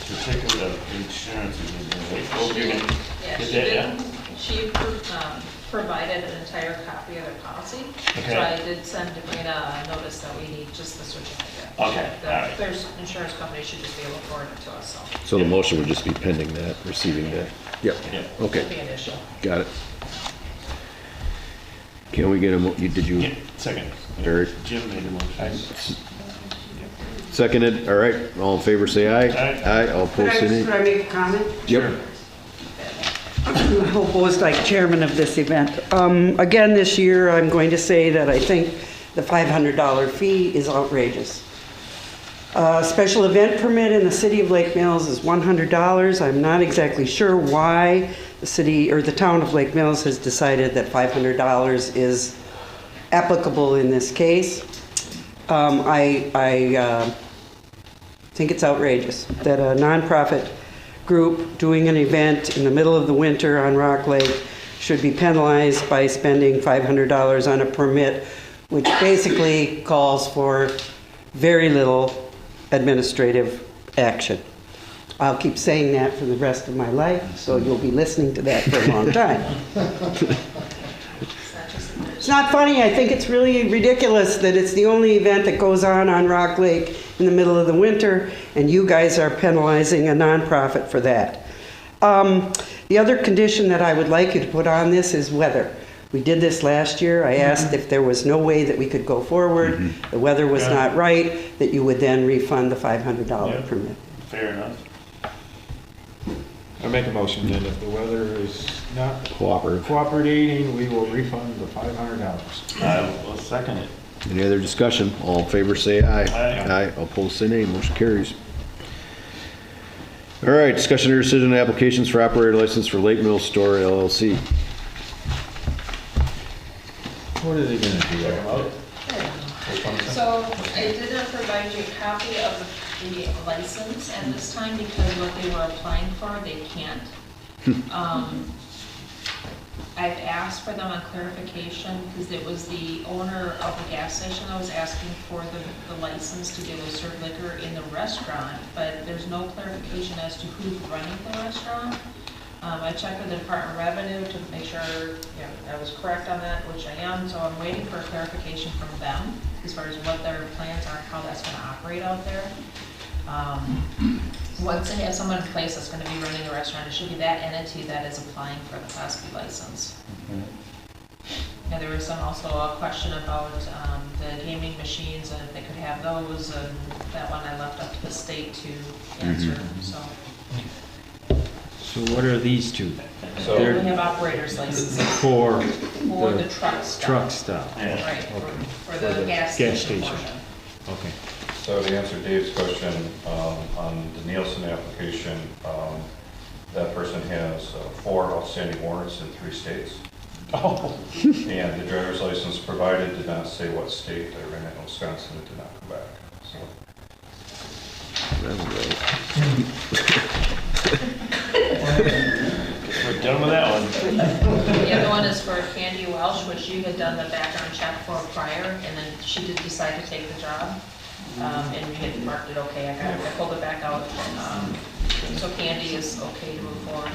particular insurance is in there. Oh, you're gonna Yeah, get she that, yeah? did, she provided an entire copy of their policy. Okay. So I did send Sabrina a notice that we need just the certificate. Okay, The- all right. There's insurance companies should just be able to forward it to us, so. So the motion would just be pending that, receiving that. Yep, okay. Should be an issue. Got it. Can we get a, did you? Yeah, second. Eric? Jim made the motion. Seconded, all right, all in favor, say aye. Aye. Aye, all Could opposed, say I nay. make a comment? Yep. Opposed like chairman of this event. Again, this year, I'm going to say that I think the $500 fee is outrageous. Special event permit in the city of Lake Mills is $100. I'm not exactly sure why the city or the town of Lake Mills has decided that $500 is applicable in this case. I think it's outrageous that a nonprofit group doing an event in the middle of the winter on Rock Lake should be penalized by spending $500 on a permit, which basically calls for very little administrative action. I'll keep saying that for the rest of my life, so you'll be listening to that for a long time. It's not funny. I think it's really ridiculous that it's the only event that goes on Rock Lake in the middle of the winter, and you guys are penalizing a nonprofit for that. The other condition that I would like you to put on this is weather. We did this last year. I asked if there was no way that we could go forward. The weather was not right, that you would then refund the $500 permit. Fair enough. I make a motion that if the weather is not Cooperating. we will refund the $500. I will second it. Any other discussion? All in favor, say aye. Aye. Aye, all opposed, say nay. Motion carries. All right, discussion or decision on applications for operator license for Lake Mill Store LLC. What are they gonna do? So I did not provide you a copy of the license at this time because what they were applying for, they can't. I've asked for them on clarification because it was the owner of the gas station that was asking for the license to be able to serve liquor in the restaurant, but there's no clarification as to who's running the restaurant. I checked with the Department of Revenue to make sure I was correct on that, which I am, so I'm waiting for clarification from them as far as what their plans are, how that's going to operate out there. Once they have someone in place that's going to be running the restaurant, it should be that entity that is applying for the Class B license. Now, there was also a question about the gaming machines and if they could have those, and that one I left up to the state to answer, so. So what are these two? So we have operator's licenses. For the truck stop. Truck stop. Right, Okay. for the gas station portion. Okay. So to answer Dave's question, on the Nielsen application, that person has 4 outstanding warrants in 3 states. Oh. And the driver's license provided did not say what state. I ran it in Wisconsin, it did not come back. So. We're done with that one. The other one is for Candy Welsh, which you had done the background check for prior, and then she did decide to take the job. And we had marked it okay. I pulled it back out. So Candy is okay to move forward.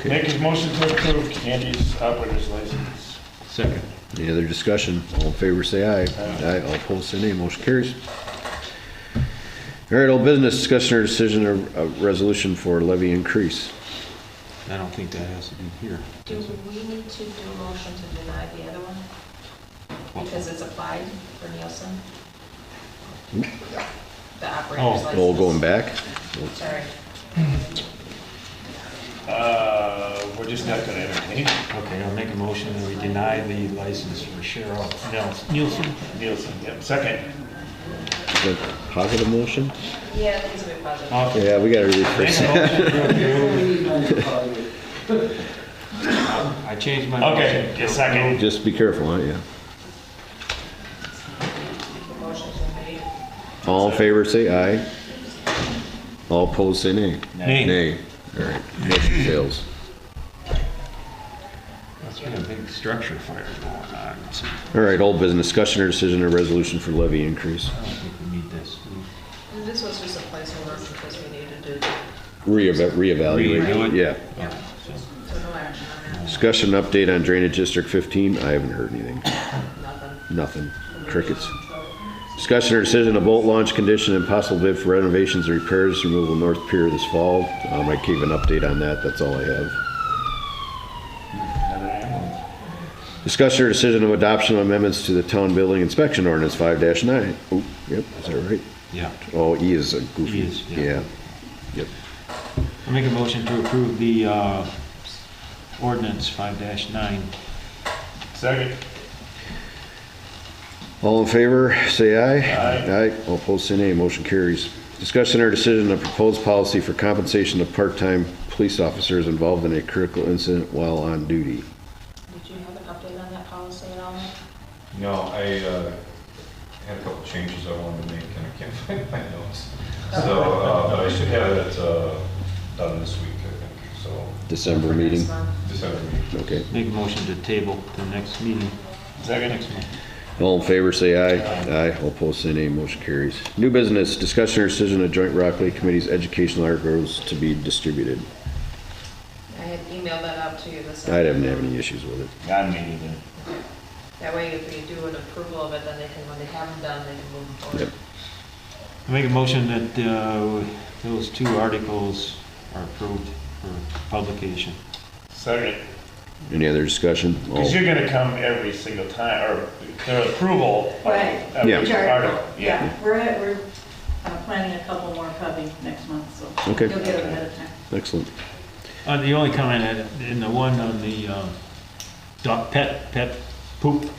Make a motion to approve Candy's operator's license. Second. Any other discussion? All in favor, say aye. Aye. All opposed, say nay. Motion carries. All right, old business, discussion or decision of resolution for levy increase. I don't think that has to be here. Do we need to do a motion to deny the other one? Because it's applied for Nielsen? The operator's license. Oh, going back? Sorry. We're just not going to entertain. Okay, I'll make a motion that we deny the license for Cheryl Nielsen. Nielsen, yep. Second. Is that positive motion? Yeah, these will be positive. Okay. Yeah, we gotta rephrase that. I changed my Okay, motion. just second. Just be careful, huh? Yeah. Motion's been made. All in favor, say aye. All opposed, say nay. Nay. Nay. All right, motion fails. That's been a big structure fire going on. All right, old business, discussion or decision or resolution for levy increase. I don't think we need this. And this was just a placeholder because we needed to, Reevaluate. Redo it? Yeah. so no action on that. Discussion update on Drainage District 15. I haven't heard anything. Nothing. Nothing. Crickets. Discussion or decision of boat launch condition and possible bid for renovations and repairs, removal of North Pier this fall. I gave an update on that. That's all I have. Discussion or decision of adoption of amendments to the town building inspection ordinance 5-9. Oh, yep, is that right? Yeah. Oh, E is a goofy. E is, yeah. Yeah. Yep. I'll make a motion to approve the ordinance 5-9. Second. All in favor, say aye. Aye. Aye. All opposed, say nay. Motion carries. Discussion or decision of proposed policy for compensation of part-time police officers involved in a critical incident while on duty. Did you have an update on that policy at all? No, I had a couple changes I wanted to make and I can't find my notes. So, but I should have it done this week, I think, so. December meeting? Next month. December meeting. Okay. Make a motion to table the next meeting. Second. Next month. All in favor, say aye. Aye. All opposed, say nay. Motion carries. New business, discussion or decision of Joint Rock Lake Committee's educational articles to be distributed. I had emailed that out to you this I didn't have any issues with it. Not me either. That way, if we do an approval of it, then they can, when they have them done, they can move them forward. Yep. I make a motion that those 2 articles are approved for publication. Second. Any other discussion? All- Because you're gonna come every single time, or their approval. of Right. every Yeah. article. Yeah, we're planning a couple more coming next month, so Okay. you'll get it ahead of time. Excellent. The only comment in the one on the dog pet poop,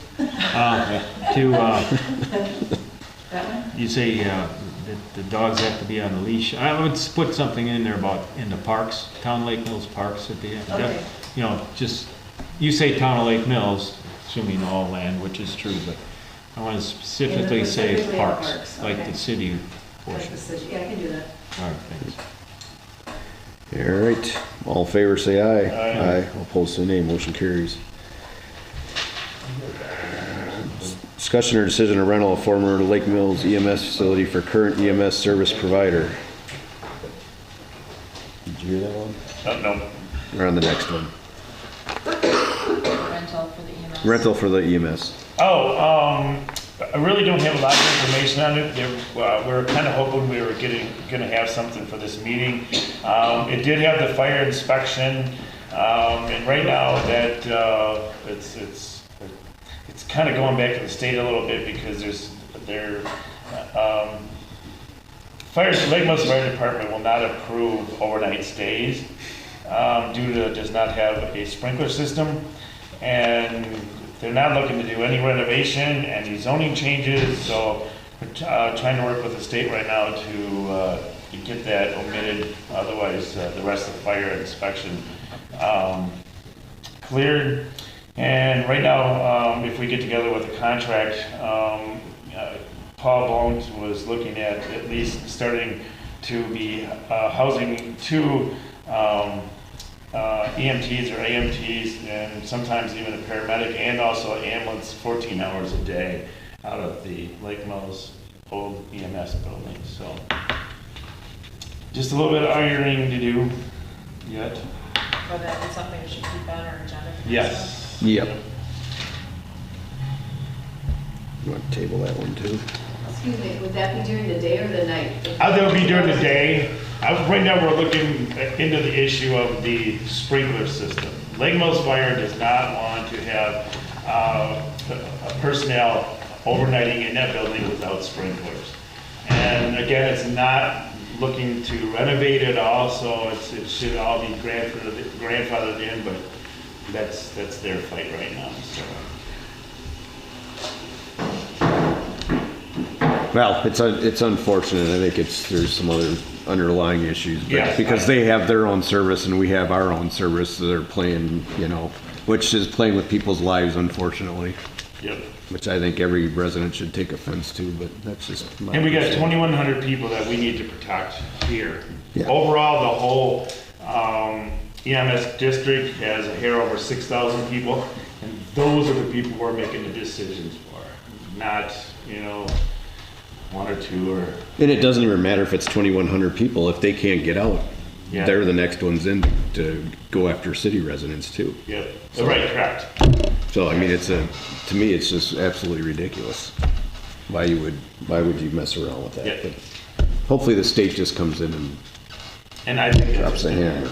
That one? you say that the dogs have to be on the leash. I would put something in there about in the parks, Town Lake Mills parks at the end. Okay. You know, just, you say Town of Lake Mills, assuming all land, which is true, but I want to specifically say Specifically parks, parks, like okay. the city Like portion. the city. Yeah, I can do that. All right, thanks. All right, all in favor, say aye. Aye. All opposed, say nay. Motion carries. Discussion or decision to rental a former Lake Mills EMS facility for current EMS service provider. Did you hear that one? No. We're on the next one. Rental for the EMS. Rental for the EMS. I really don't have a lot of information on it. We're kind of hoping we were gonna have something for this meeting. It did have the fire inspection, and right now that, it's kind of going back to the state a little bit because Lake Mills Fire Department will not approve overnight stays, due to does not have a sprinkler system. And they're not looking to do any renovation, any zoning changes, so we're trying to work with the state right now to get that omitted. Otherwise, the rest of the fire inspection cleared. And right now, if we get together with a contract, Paul Bones was looking at least starting to be housing 2 EMTs or AMTs, and sometimes even a paramedic, and also an ambulance 14 hours a day out of the Lake Mills old EMS building. So just a little bit of ironing to do yet. But that is something we should keep on our agenda. for Yes. next month. Yep. You want to table that one too? Excuse me, would that be during the day or the night? That would be during the day. Right now, we're looking into the issue of the sprinkler system. Lake Mills Fire does not want to have personnel overnighting in that building without sprinklers. And again, it's not looking to renovate it all, so it should all be grandfathered in, but that's their fight right now, so. Well, it's unfortunate. I think there's some other underlying issues. But Yes, because they have their own service and we have our own service, so they're playing, which is playing with people's lives, unfortunately. Yep. Which I think every resident should take offense to, but that's just my. And we got understanding. 2,100 people that we need to protect here. Yeah. Overall, the whole EMS district has a hair over 6,000 people, and those are the people we're making the decisions for, not, 1 or 2 or. And it doesn't even matter if it's 2,100 people. If they can't get out, Yeah. they're the next ones in to go after city residents too. Yep, right, correct. So, I mean, to me, it's just absolutely ridiculous. Why would you mess around with that? Yeah. But hopefully the state just comes in And I think drops a hammer.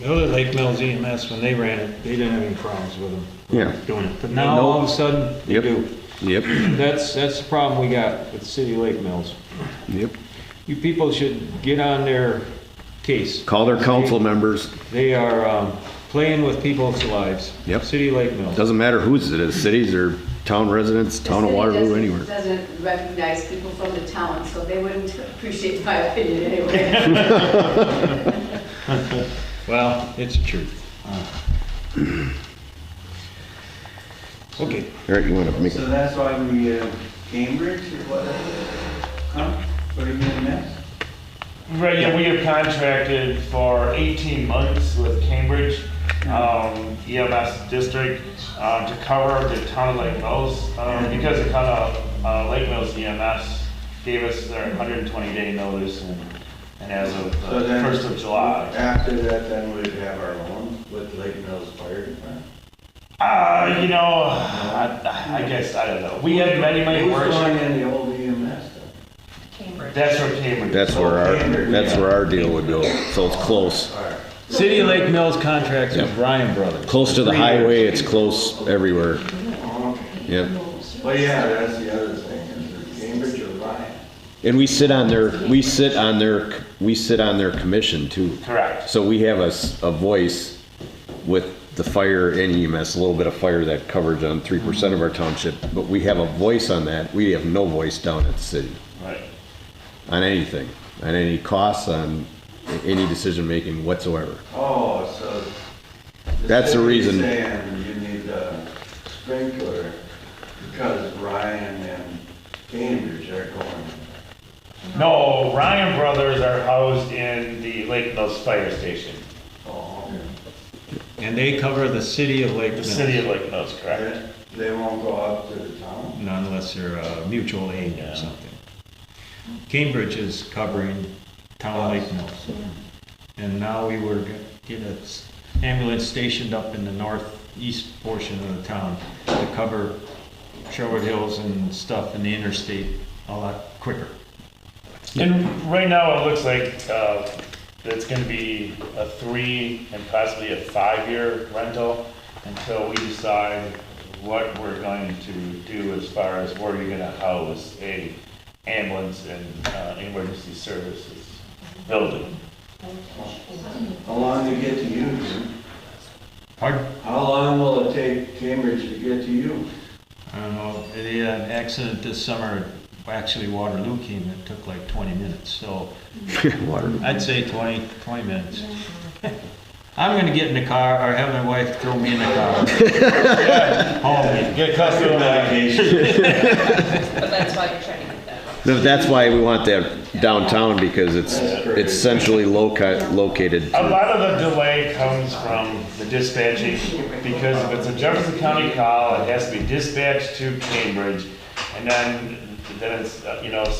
The other Lake Mills EMS, when they ran it, they didn't have any problems with them Yeah. doing it. But now, all of a sudden, they Yep. do. Yep. That's the problem we got with the city of Lake Mills. Yep. You people should get on their case. Call their council members. They are playing with people's lives. Yep. City of Lake Mills. Doesn't matter whose it is, cities or town residents, town of Waterloo, anywhere. Doesn't recognize people from the town, so they wouldn't appreciate my opinion anyway. Well, it's the truth. Okay. All right, you want to make So a, that's why we, Cambridge or whatever, putting in a mess? Right, yeah, we have contracted for 18 months with Cambridge EMS district to cover the town of Lake Mills, because the town of Lake Mills EMS gave us their 120-day notice, and as of So then, 1st of July. After that, then we'd have our own with Lake Mills Fire Department? I guess, I don't know. We had many Who's workshops. going in the old EMS stuff? Cambridge. That's where Cambridge. that's where our deal would go. So it's close. City of Lake Mills contracts with Bryan Brothers. Close to the highway, it's close everywhere. Yep. Well, yeah, that's the other thing, is it Cambridge or Ryan? And we sit on their commission too. Correct. So we have a voice with the fire and EMS, a little bit of fire, that coverage on 3% of our township, but we have a voice on that. We have no voice down at the city. Right. On anything, on any costs, on any decision-making whatsoever. Oh, so. That's the reason. Saying you need a sprinkler No, Ryan Brothers are housed in the Lake Mills Fire Station. And they cover the city of Lake The Mills. city of Lake Mills, correct? They won't go up to the town? Not unless they're mutual aid or something. Cambridge is covering town of Lake Mills. And now we were get an ambulance stationed up in the northeast portion of the town to cover Sherwood Hills and stuff in the interstate a lot quicker. And right now, it looks like it's gonna be a 3 and possibly a 5-year rental until we decide what we're going to do as far as where you're gonna house a ambulance and emergency services building. How long to get to you, Jim? Pardon? How long will it take Cambridge to get to you? I don't know, they had an accident this summer, actually Waterloo came, it took like 20 minutes, so I'd say 20 minutes. I'm gonna get in the car, or have my wife throw me in the car. Home. Get custody of medication. But that's why you're trying to get that. That's why we want that downtown, because it's centrally located. A lot of the delay comes from the dispatching, because if it's a Jefferson County call, it has to be dispatched to Cambridge, and then it's,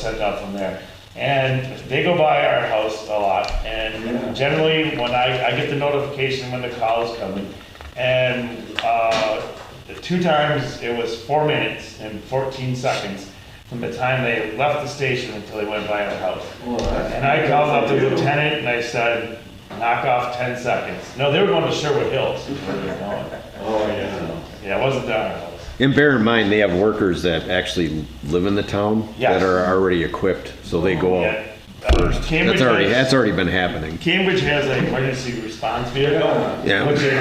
sent out from there. And they go by our house a lot, and generally, when I get the notification when the call is coming, and the 2 times, it was 4 minutes and 14 seconds from the time they left the station until they went by our house. And I called up the lieutenant and I said, knock off 10 seconds. No, they were going to Sherwood Hills. Where they were going. Oh, yeah. Yeah, it wasn't down our house. And bear in mind, they have workers that actually live in the town Yes. that are already equipped, so they go out first. Cambridge That's already been happening. Cambridge has an emergency response vehicle, Yeah. which is,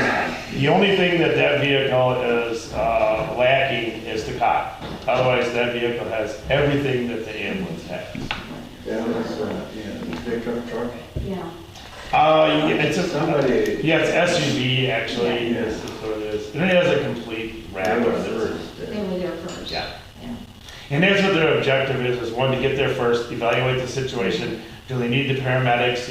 the only thing that vehicle is lacking is the cot. Otherwise, that vehicle has everything that the ambulance has. Pickup truck? Yeah. It's it's SUV actually, is what it is. And it has a complete wrap. They were there first. Yeah. And that's what their objective is one, to get there first, evaluate the situation. Do they need the paramedics?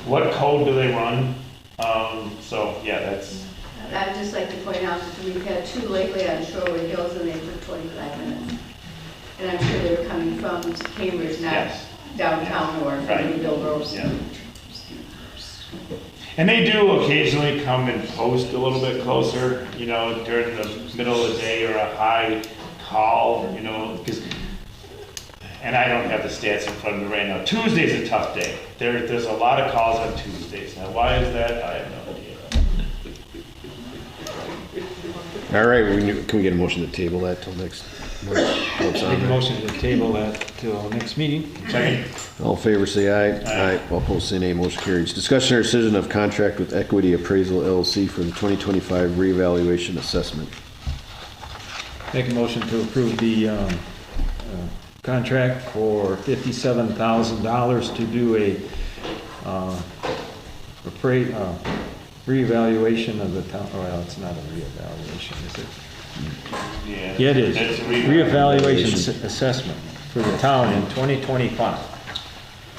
What code do they run? That's. I'd just like to point out that we've had 2 lately on Sherwood Hills and they took 25 minutes. And I'm sure they're coming from Cambridge, not Yes. downtown or from Right. Bill Rose. Yeah. And they do occasionally come and post a little bit closer, during the middle of the day or a high call, because, and I don't have the stats in front of me right now. Tuesday's a tough day. There's a lot of calls on Tuesdays. Now, why is that? I have no idea. All right, can we get a motion to table that till next month? Make a motion to table that till next meeting. Second. All in favor, say aye. Aye. All opposed, say nay. Motion carries. Discussion or decision of contract with Equity Appraisal LLC for the 2025 reevaluation assessment. Make a motion to approve the contract for $57,000 to do a reevaluation of the town. Well, it's not a reevaluation, is it? Yeah, it is. It's a Reevaluation assessment for the town in 2025.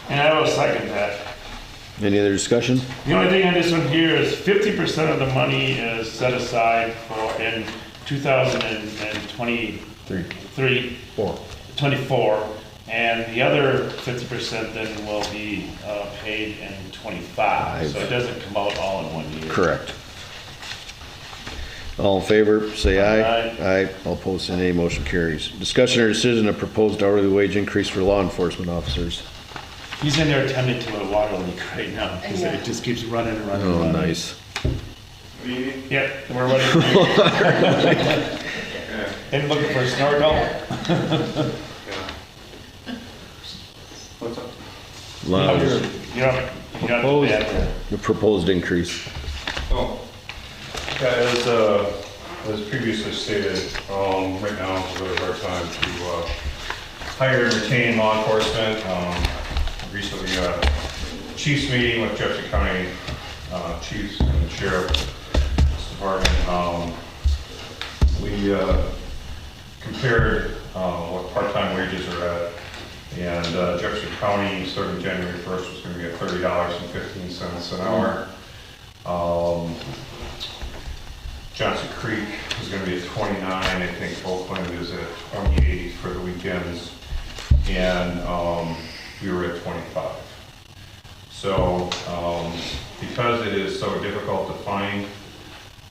And I will second that. Any other discussion? The only thing on this one here is 50% of the money is set aside in 24, and the other 50% then will be paid in 25. So it doesn't come out all in 1 year. Correct. All in favor, say aye. Aye. Aye. All opposed, say nay. Motion carries. Discussion or decision of proposed hourly wage increase for law enforcement officers. He's in there attending to a water leak right now, because it just keeps running and running. Oh, and running. nice. Yep, we're running. And looking for a snorkel. What's up? The proposed increase. Oh, yeah, as previously stated, right now is a really hard time to hire and retain law enforcement. Recently got a chiefs meeting with Jefferson County chiefs and the sheriff's department. We compared what part-time wages are at And Jefferson County, starting January 1st, was going to be at $30.15 an hour. Johnson Creek is going to be at 29. I think Oakland is at 28 for the weekends. And we were at 25. So because it is so difficult to find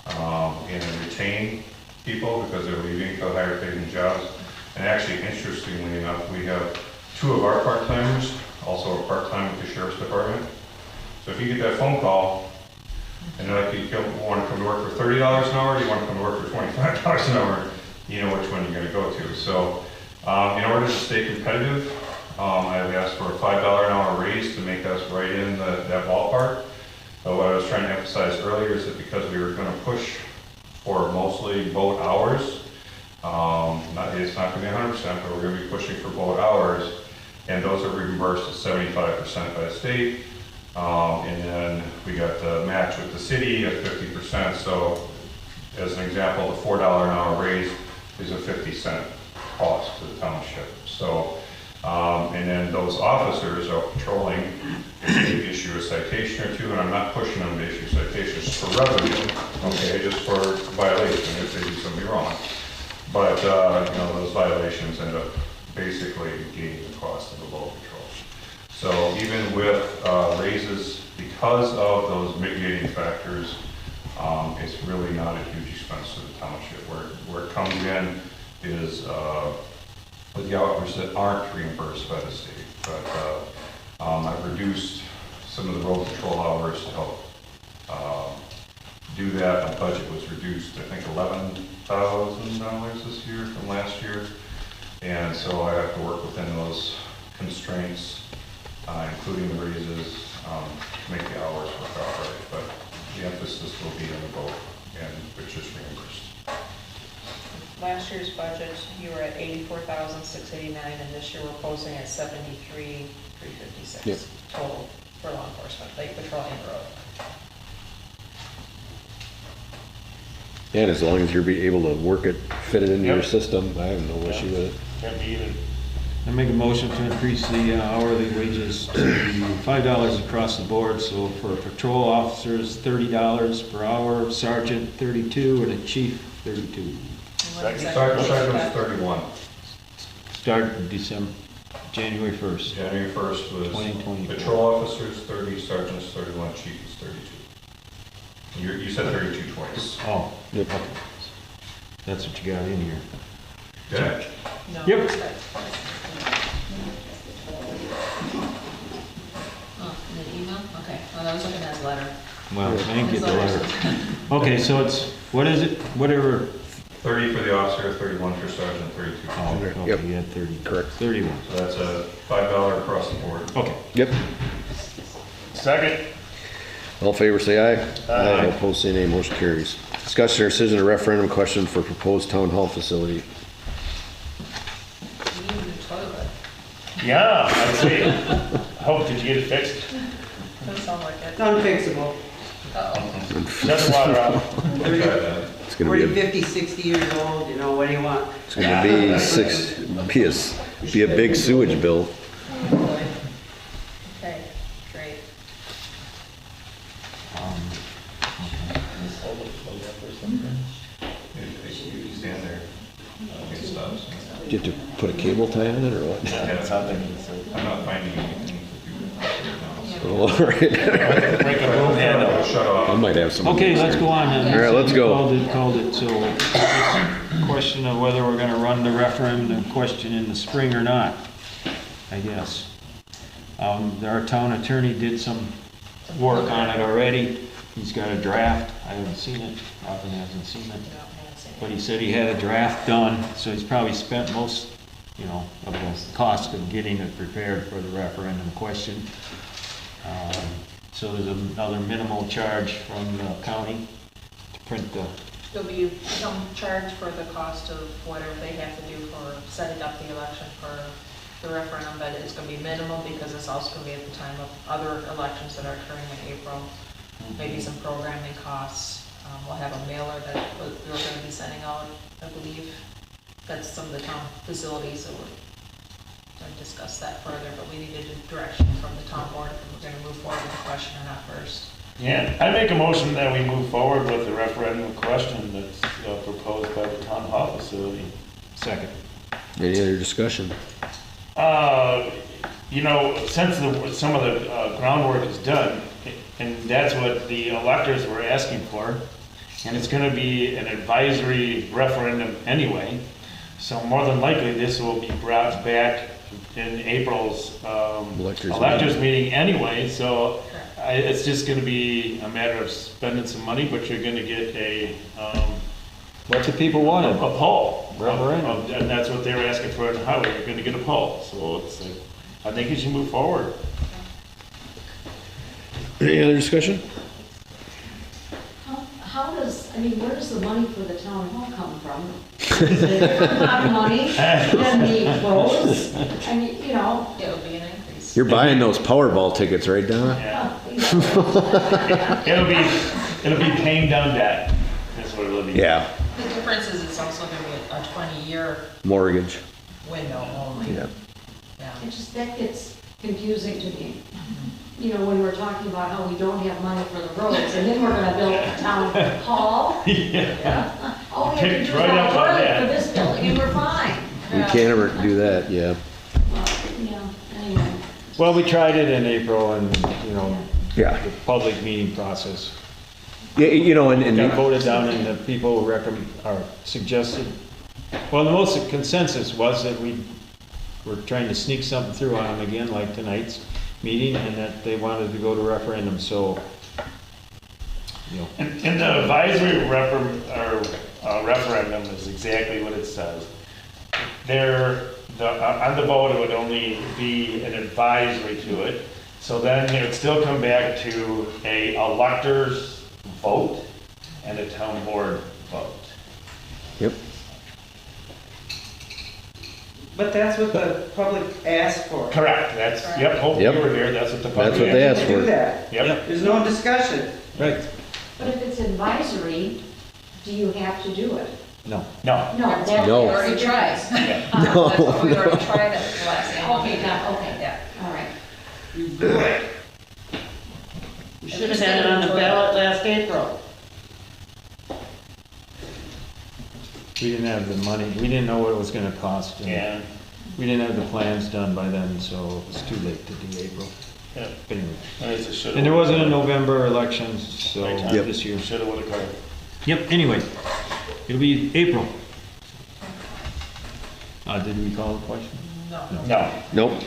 and retain people because they're leaving for higher paying jobs, and actually interestingly enough, we have 2 of our part-timers also are part-time with the Sheriff's Department. So if you get that phone call and they're like, you want to come to work for $30 an hour, or you want to come to work for $25 an hour, you know which one you're going to go to. So in order to stay competitive, I've asked for a $5 an hour raise to make us right in that ballpark. But what I was trying to emphasize earlier is that because we were going to push for mostly boat hours, it's not going to be 100%, but we're going to be pushing for boat hours, and those are reimbursed at 75% by the state. And then we got the match with the city at 50%. So as an example, the $4 an hour raise is a 50-cent cost to the township. So, and then those officers are patrolling, they issue a citation or two, and I'm not pushing them to issue citations for revenue, okay, just for violation if they do something wrong. But, you know, those violations end up basically negating the cost of the boat patrol. So even with raises, because of those mitigating factors, it's really not a huge expense to the township. Where it comes in is with the hours that aren't reimbursed by the state. But I've reduced some of the road patrol hours to help do that. My budget was reduced, I think, $11,000 this year from last year. And so I have to work within those constraints, including the raises, to make the hours work out right. But the emphasis will be on the boat, and which is reimbursed. Last year's budget, you were at $84,689, and this year we're posting at $73,356 Yep. total for law enforcement, lake patrol and road. And as long as you're be able to work it, fit it into your Yep. system, I have no issue with it. Can't be even. I make a motion to increase the hourly wages to $5 across the board. So for patrol officers, $30 per hour, sergeant $32, and a chief $32. Sergeant was 31. Start January 1st. January 1st was 2024. patrol officers 30, sergeants 31, chief is 32. You said 32 twice. Oh, yep. Okay. That's what you got in here. Yeah. No. Yep. Oh, in the email? Okay, well, I was looking at his letter. Well, I didn't get the His letter. Okay, so it's, what is it? Whatever. 30 for the officer, 31 for sergeant, 32 for Oh, chief. okay, Yep. you had 30. Correct. 31. So that's a $5 across the board. Okay. Yep. Second. All in favor, say aye. Aye. All opposed, say nay. Motion carries. Discussion or decision of referendum question for proposed town hall facility. You need a new toilet. Yeah, I'd say. Hope, did you get it fixed? Doesn't sound like it. Unfixable. Uh-oh. Shut the water off. It's gonna 40, be 50, 60 years old, you know, what do you want? it's gonna be be a big sewage bill. Okay, great. You stand there. It stops. Do you have to put a cable tie on it or what? I'm not finding anything to do. All right. Break a room handle. Shut off. I might have some. Okay, let's go on then. All right, let's go. Called it, so it's a question of whether we're gonna run the referendum question in the spring or not, I guess. Our town attorney did some work on it already. He's got a draft. I haven't seen it. Robin hasn't seen it. But he said he had a draft done, so he's probably spent most, of the cost of getting it prepared for the referendum question. So there's another minimal charge from the county to print the, There'll be some charge for the cost of whatever they have to do for setting up the election for the referendum, but it's going to be minimal because it's also going to be at the time of other elections that are occurring in April. Maybe some programming costs. We'll have a mailer that we're going to be sending out, I believe. That's some of the town facilities that we're to discuss that further, but we needed a direction from the town board if we're gonna move forward with the question or not first. Yeah, I make a motion that we move forward with the referendum question that's proposed by the town hall facility. Second. Any other discussion? You know, since some of the groundwork is done, and that's what the electors were asking for, and it's gonna be an advisory referendum anyway, so more than likely this will be brought back in April's electors meeting anyway, so it's just gonna be a matter of spending some money, but you're gonna get a, what the people wanted. a poll. Referendum. And that's what they were asking for in highway, you're gonna get a poll, so it's, I think you should move forward. Any other discussion? How does, I mean, where does the money for the town hall come from? Is it a different amount of money than the roads? I mean, you know. It'll be an increase. You're buying those Powerball tickets, right, Donna? Yeah. It'll be paying down debt, that's what it'll be. Yeah, The difference is it's also gonna be a 20-year mortgage. window only. Yeah. It just, that gets confusing to me. You know, when we're talking about how we don't have money for the roads, and then we're gonna build a town hall. Yeah. All we have to do is Picked right up have on work that. for this building, and we're fine. We can't ever do that, yeah. Well, yeah, anyway. Well, we tried it in April and, you know, Yeah. the public meeting process. Yeah, you know, and Got voted down and the people suggested, well, the most consensus was that we were trying to sneak something through on them again, like tonight's meeting, and that they wanted to go to referendum, so, you know. And the advisory referendum is exactly what it says. On the vote, it would only be an advisory to it, so then it would still come back to a elector's vote and a town board vote. Yep. But that's what the public asked for. Correct, that's, yep, hope you Yep. were there, that's what the public. That's what they asked for. Do that. Yep. There's no discussion. Right. But if it's advisory, do you have to do it? No. No. No, that's. No. We already tried. No. We already tried it the last annual Okay, meeting. okay, Yeah. all right. We should have had it on the ballot last April. We didn't have the money, we didn't know what it was gonna cost. and Yeah. We didn't have the plans done by then, so it was too late to do April. Yeah. But anyway. It's a shoulda, And there wasn't a woulda, November election, so Right time. this year. Shoulda, woulda, coulda. Yep, anyway, it'll be April. Did we call the question? No. Nope.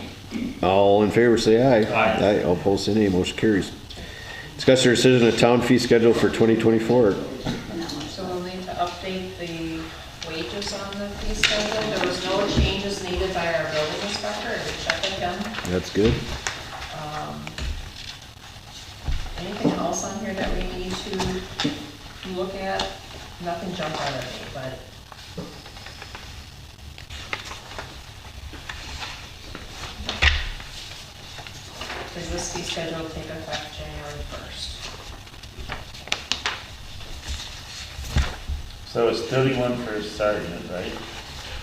All in favor, say aye. Aye. All opposed, say nay. Motion carries. Discuss your decision of town fee schedule for 2024. So we'll need to update the wages on the fee schedule. There was no changes needed by our building inspector, I did check with him. That's good. Anything else on here that we need to look at? Nothing jumped out at me, but. Does this fee schedule take effect January 1st? So it's 31 for sergeant, right?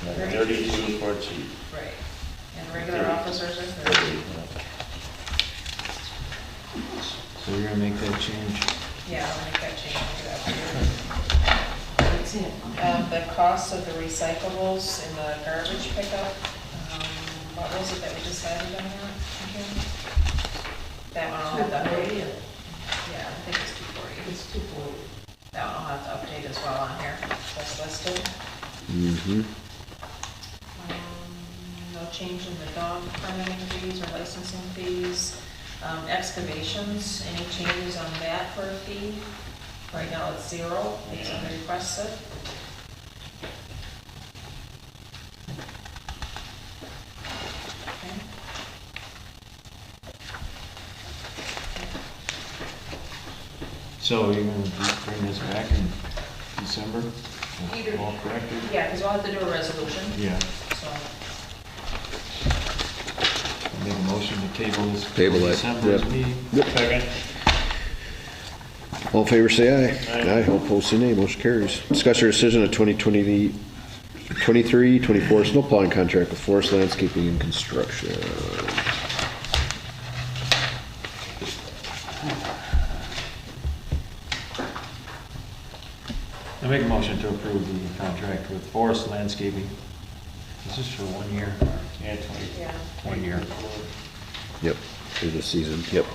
And then 32 for chief. Right. And regular officers are 30. So you're gonna make that change? Yeah, I'll make that change to that. The cost of the recyclables in the garbage pickup, what was it that we decided on that? again? That one I'll have to update. Yeah, I think it's 240. It's 240. That one I'll have to update as well on here. That's listed. Mm-hmm. No change in the dog permitting fees or licensing fees. Excavations, any changes on that for a fee? Right now it's 0, it's requested. Okay. So you're gonna bring this back in December? Either- All corrected? Yeah, because we'll have to do a resolution. Yeah. So, Make a motion to table this. Table that, December's yep. meeting. Second. All in favor, say aye. Aye. All opposed, say nay. Motion carries. Discuss your decision of 2020 23-24 snow plowing contract with Forest Landscaping and Construction. I make a motion to approve the contract with Forest Landscaping. This is for 1 year. Yeah, 20. Yeah. 1 year. Yep, through the season, yep.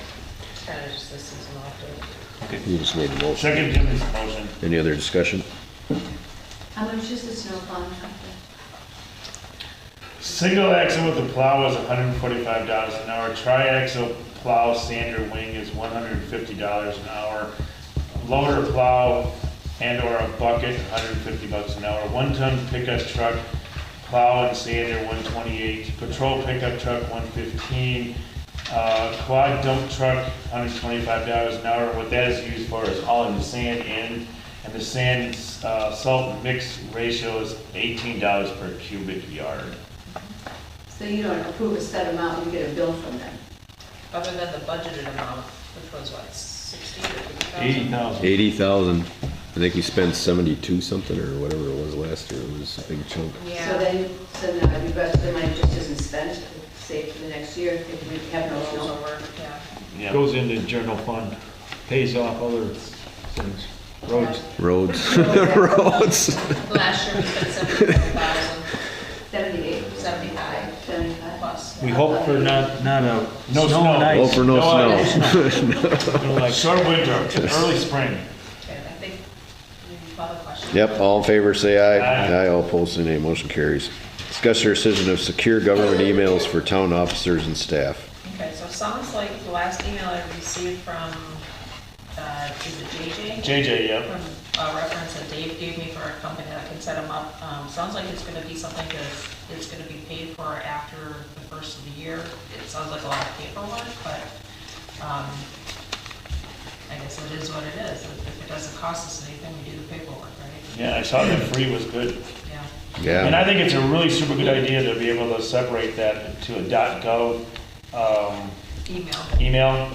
It's kind of just a seasonal update. You just made the motion. Second Jimmy's motion. Any other discussion? How much is the snow plowing company? Single axle with the plow is $145 an hour. Tri-axle plow sander wing is $150 an hour. Loader plow and or a bucket, $150 an hour. 1-ton pickup truck, plow and sander, $128. Patrol pickup truck, $115. Quad dump truck, $125 an hour. What that is used for is hauling the sand in, and the sand salt mix ratio is $18 per cubic yard. So you don't approve a set amount, you get a bill from them? Other than the budgeted amount, which was what, 60 or 50,000? 80,000. 80,000. I think we spent 72 something or whatever it was last year. It was a big chunk. So then, now the rest of the money just isn't spent, saved for the next year, if we have no snow? Yeah. Goes into general fund, pays off other things, roads. Roads. Roads. Last year we spent 75,000. 78. 75. 75. Plus. We hope for not a No snow snow. and ice. Hope for no snow. Short winter, early spring. Okay, I think we have other questions. Yep, all in favor, say aye. Aye. Aye, all opposed, say nay. Motion carries. Discuss your decision of secure government emails for town officers and staff. Okay, so it sounds like the last email I received from, is it JJ? JJ, yep. From a reference that Dave gave me for a company that can set them up. Sounds like it's gonna be something that is gonna be paid for after the first of the year. It sounds like a lot of paperwork, but, I guess it is what it is. If it doesn't cost us anything, we do the paperwork, right? Yeah, I saw that free was good. Yeah. And Yeah. I think it's a really super good idea to be able to separate that to a .gov email.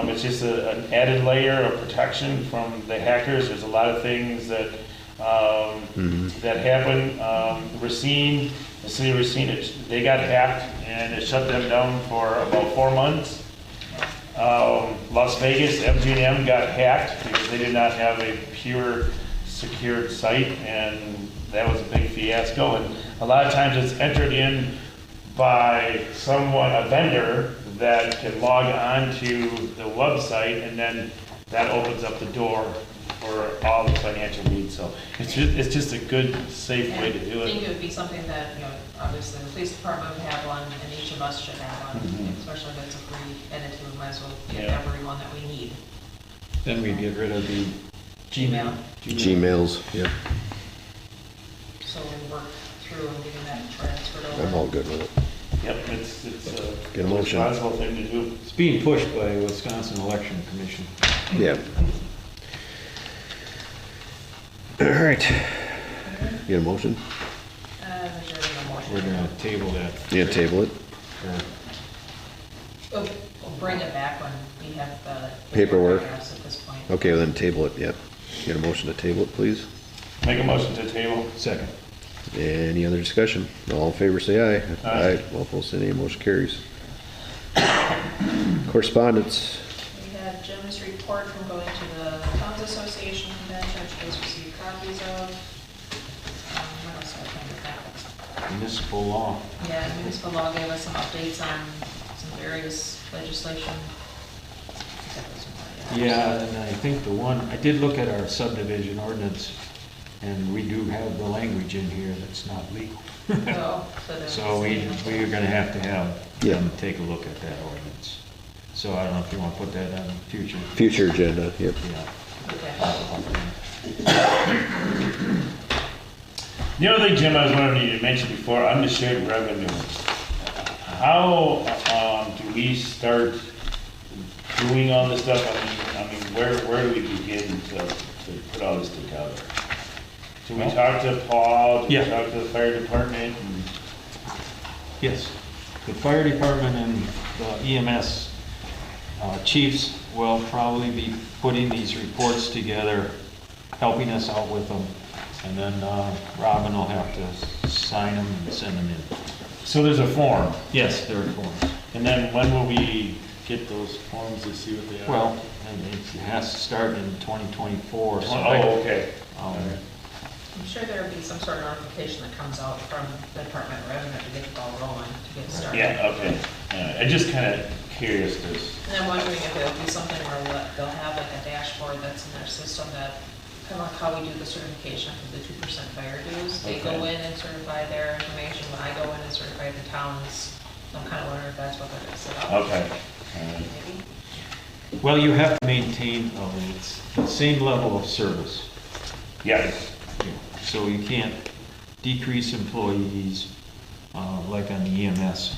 It's just an added layer of protection from the hackers. There's a lot of things that that happen. Racine, the city of Racine, they got hacked and it shut them down for about 4 months. Las Vegas, MGM got hacked because they did not have a pure secured site, and that was a big fiasco. And a lot of times it's entered in by someone, a vendor, that can log on to the website, and then that opens up the door for all the financial needs. So it's just a good, safe way to do I think it. it would be something that, obviously the police department would have one, and each of us should have one, especially if it's a free entity, we might as well get Yeah. everyone that we need. Then we get rid of the Gmail. Gmails, yep. So we work through and getting that transferred over. I'm all good with it. Yep, it's Get a a motion. responsible thing to do. It's being pushed by Wisconsin Election Commission. Yeah. All right. Get a motion? There's already a motion. We're gonna table that. Yeah, table it. We'll bring it back when we have the Paperwork. paragraphs at this point. Okay, then table it, yep. Get a motion to table it, please. Make a motion to table. Second. Any other discussion? All in favor, say aye. Aye. All opposed, say nay. Motion carries. Correspondence. We had Jim's report from going to the Towns Association convention, which was received copies of. What else did I find in the packet? Municipal law. Yeah, municipal law gave us some updates on some various legislation. Yeah, and I think the one, I did look at our subdivision ordinance, and we do have the language in here that's not legal. Oh, so there's- So we're gonna have to have Yeah. them take a look at that ordinance. So I don't know if you wanna put that on future. Future agenda, yep. The other thing, Jim, I was wondering, you mentioned before, on the shared revenue, how do we start doing all this stuff? I mean, where do we begin to put all this together? Do we talk to Paul? Do we Yeah. talk to the fire department? Yes, the fire department and the EMS chiefs will probably be putting these reports together, helping us out with them. And then Robin will have to sign them and send them in. So there's a form, Yes, there are forms. and then when will we get those forms to see what they are? Well, and it has to start in 2024. So Oh, okay. I'm sure there'll be some sort of notification that comes out from the Department of Revenue to get the ball rolling, to get started. Yeah, okay. I'm just kind of curious, because, And I'm wondering if it'll be something where they'll have like a dashboard that's in their system that, kind of like how we do the certification for the 2% fire dues. They go Okay. in and certify their information, when I go in and certify the towns. I'm kind of wondering if that's what they're gonna set up. okay. Maybe. Well, you have to maintain it's the same level of service. Yes. So you can't decrease employees like on the EMS.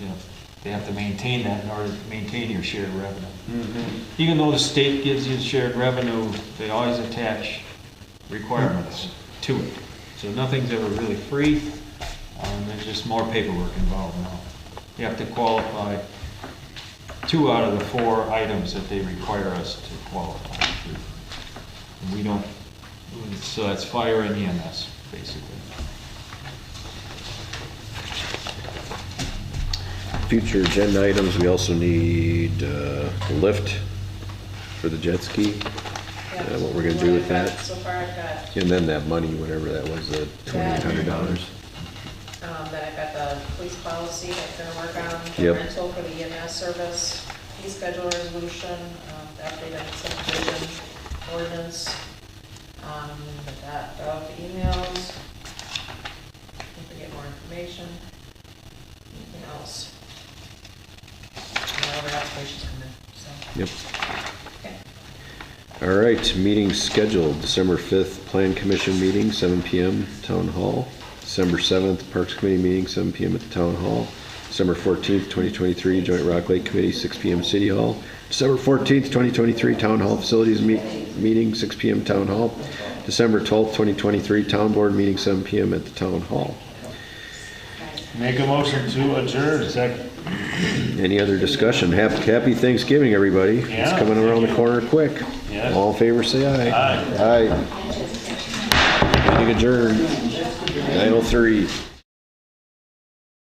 You know, they have to maintain that in order to maintain your shared revenue. Even though the state gives you shared revenue, they always attach requirements to it. So nothing's ever really free. There's just more paperwork involved now. You have to qualify 2 out of the 4 items that they require us to qualify for. And we don't, so that's fire and EMS, basically. Future agenda items, we also need the lift for the jet ski. What we're gonna do with that. So far I've got, And then that money, whatever that was, the $2,800. that I've got the police policy that they're gonna work on, the Yep. rental for the EMS service, fee schedule resolution, the updated subdivision ordinance, that, the emails, if we get more information, anything else. And other applications come in, so. Yep. Okay. All right, meeting scheduled, December 5th, Plan Commission meeting, 7 PM, Town Hall. December 7th, Parks Committee meeting, 7 PM at the Town Hall. December 14th, 2023, Joint Rock Lake Committee, 6 PM, City Hall. December 14th, 2023, Town Hall Facilities meeting, 6 PM, Town Hall. December 12th, 2023, Town Board meeting, 7 PM at the Town Hall. Make a motion to adjourn. Second. Any other discussion? Happy Thanksgiving, everybody. It's Yeah, coming around the corner quick. Yes. All in favor, say aye. Aye. Aye. Meeting adjourned, 9:03.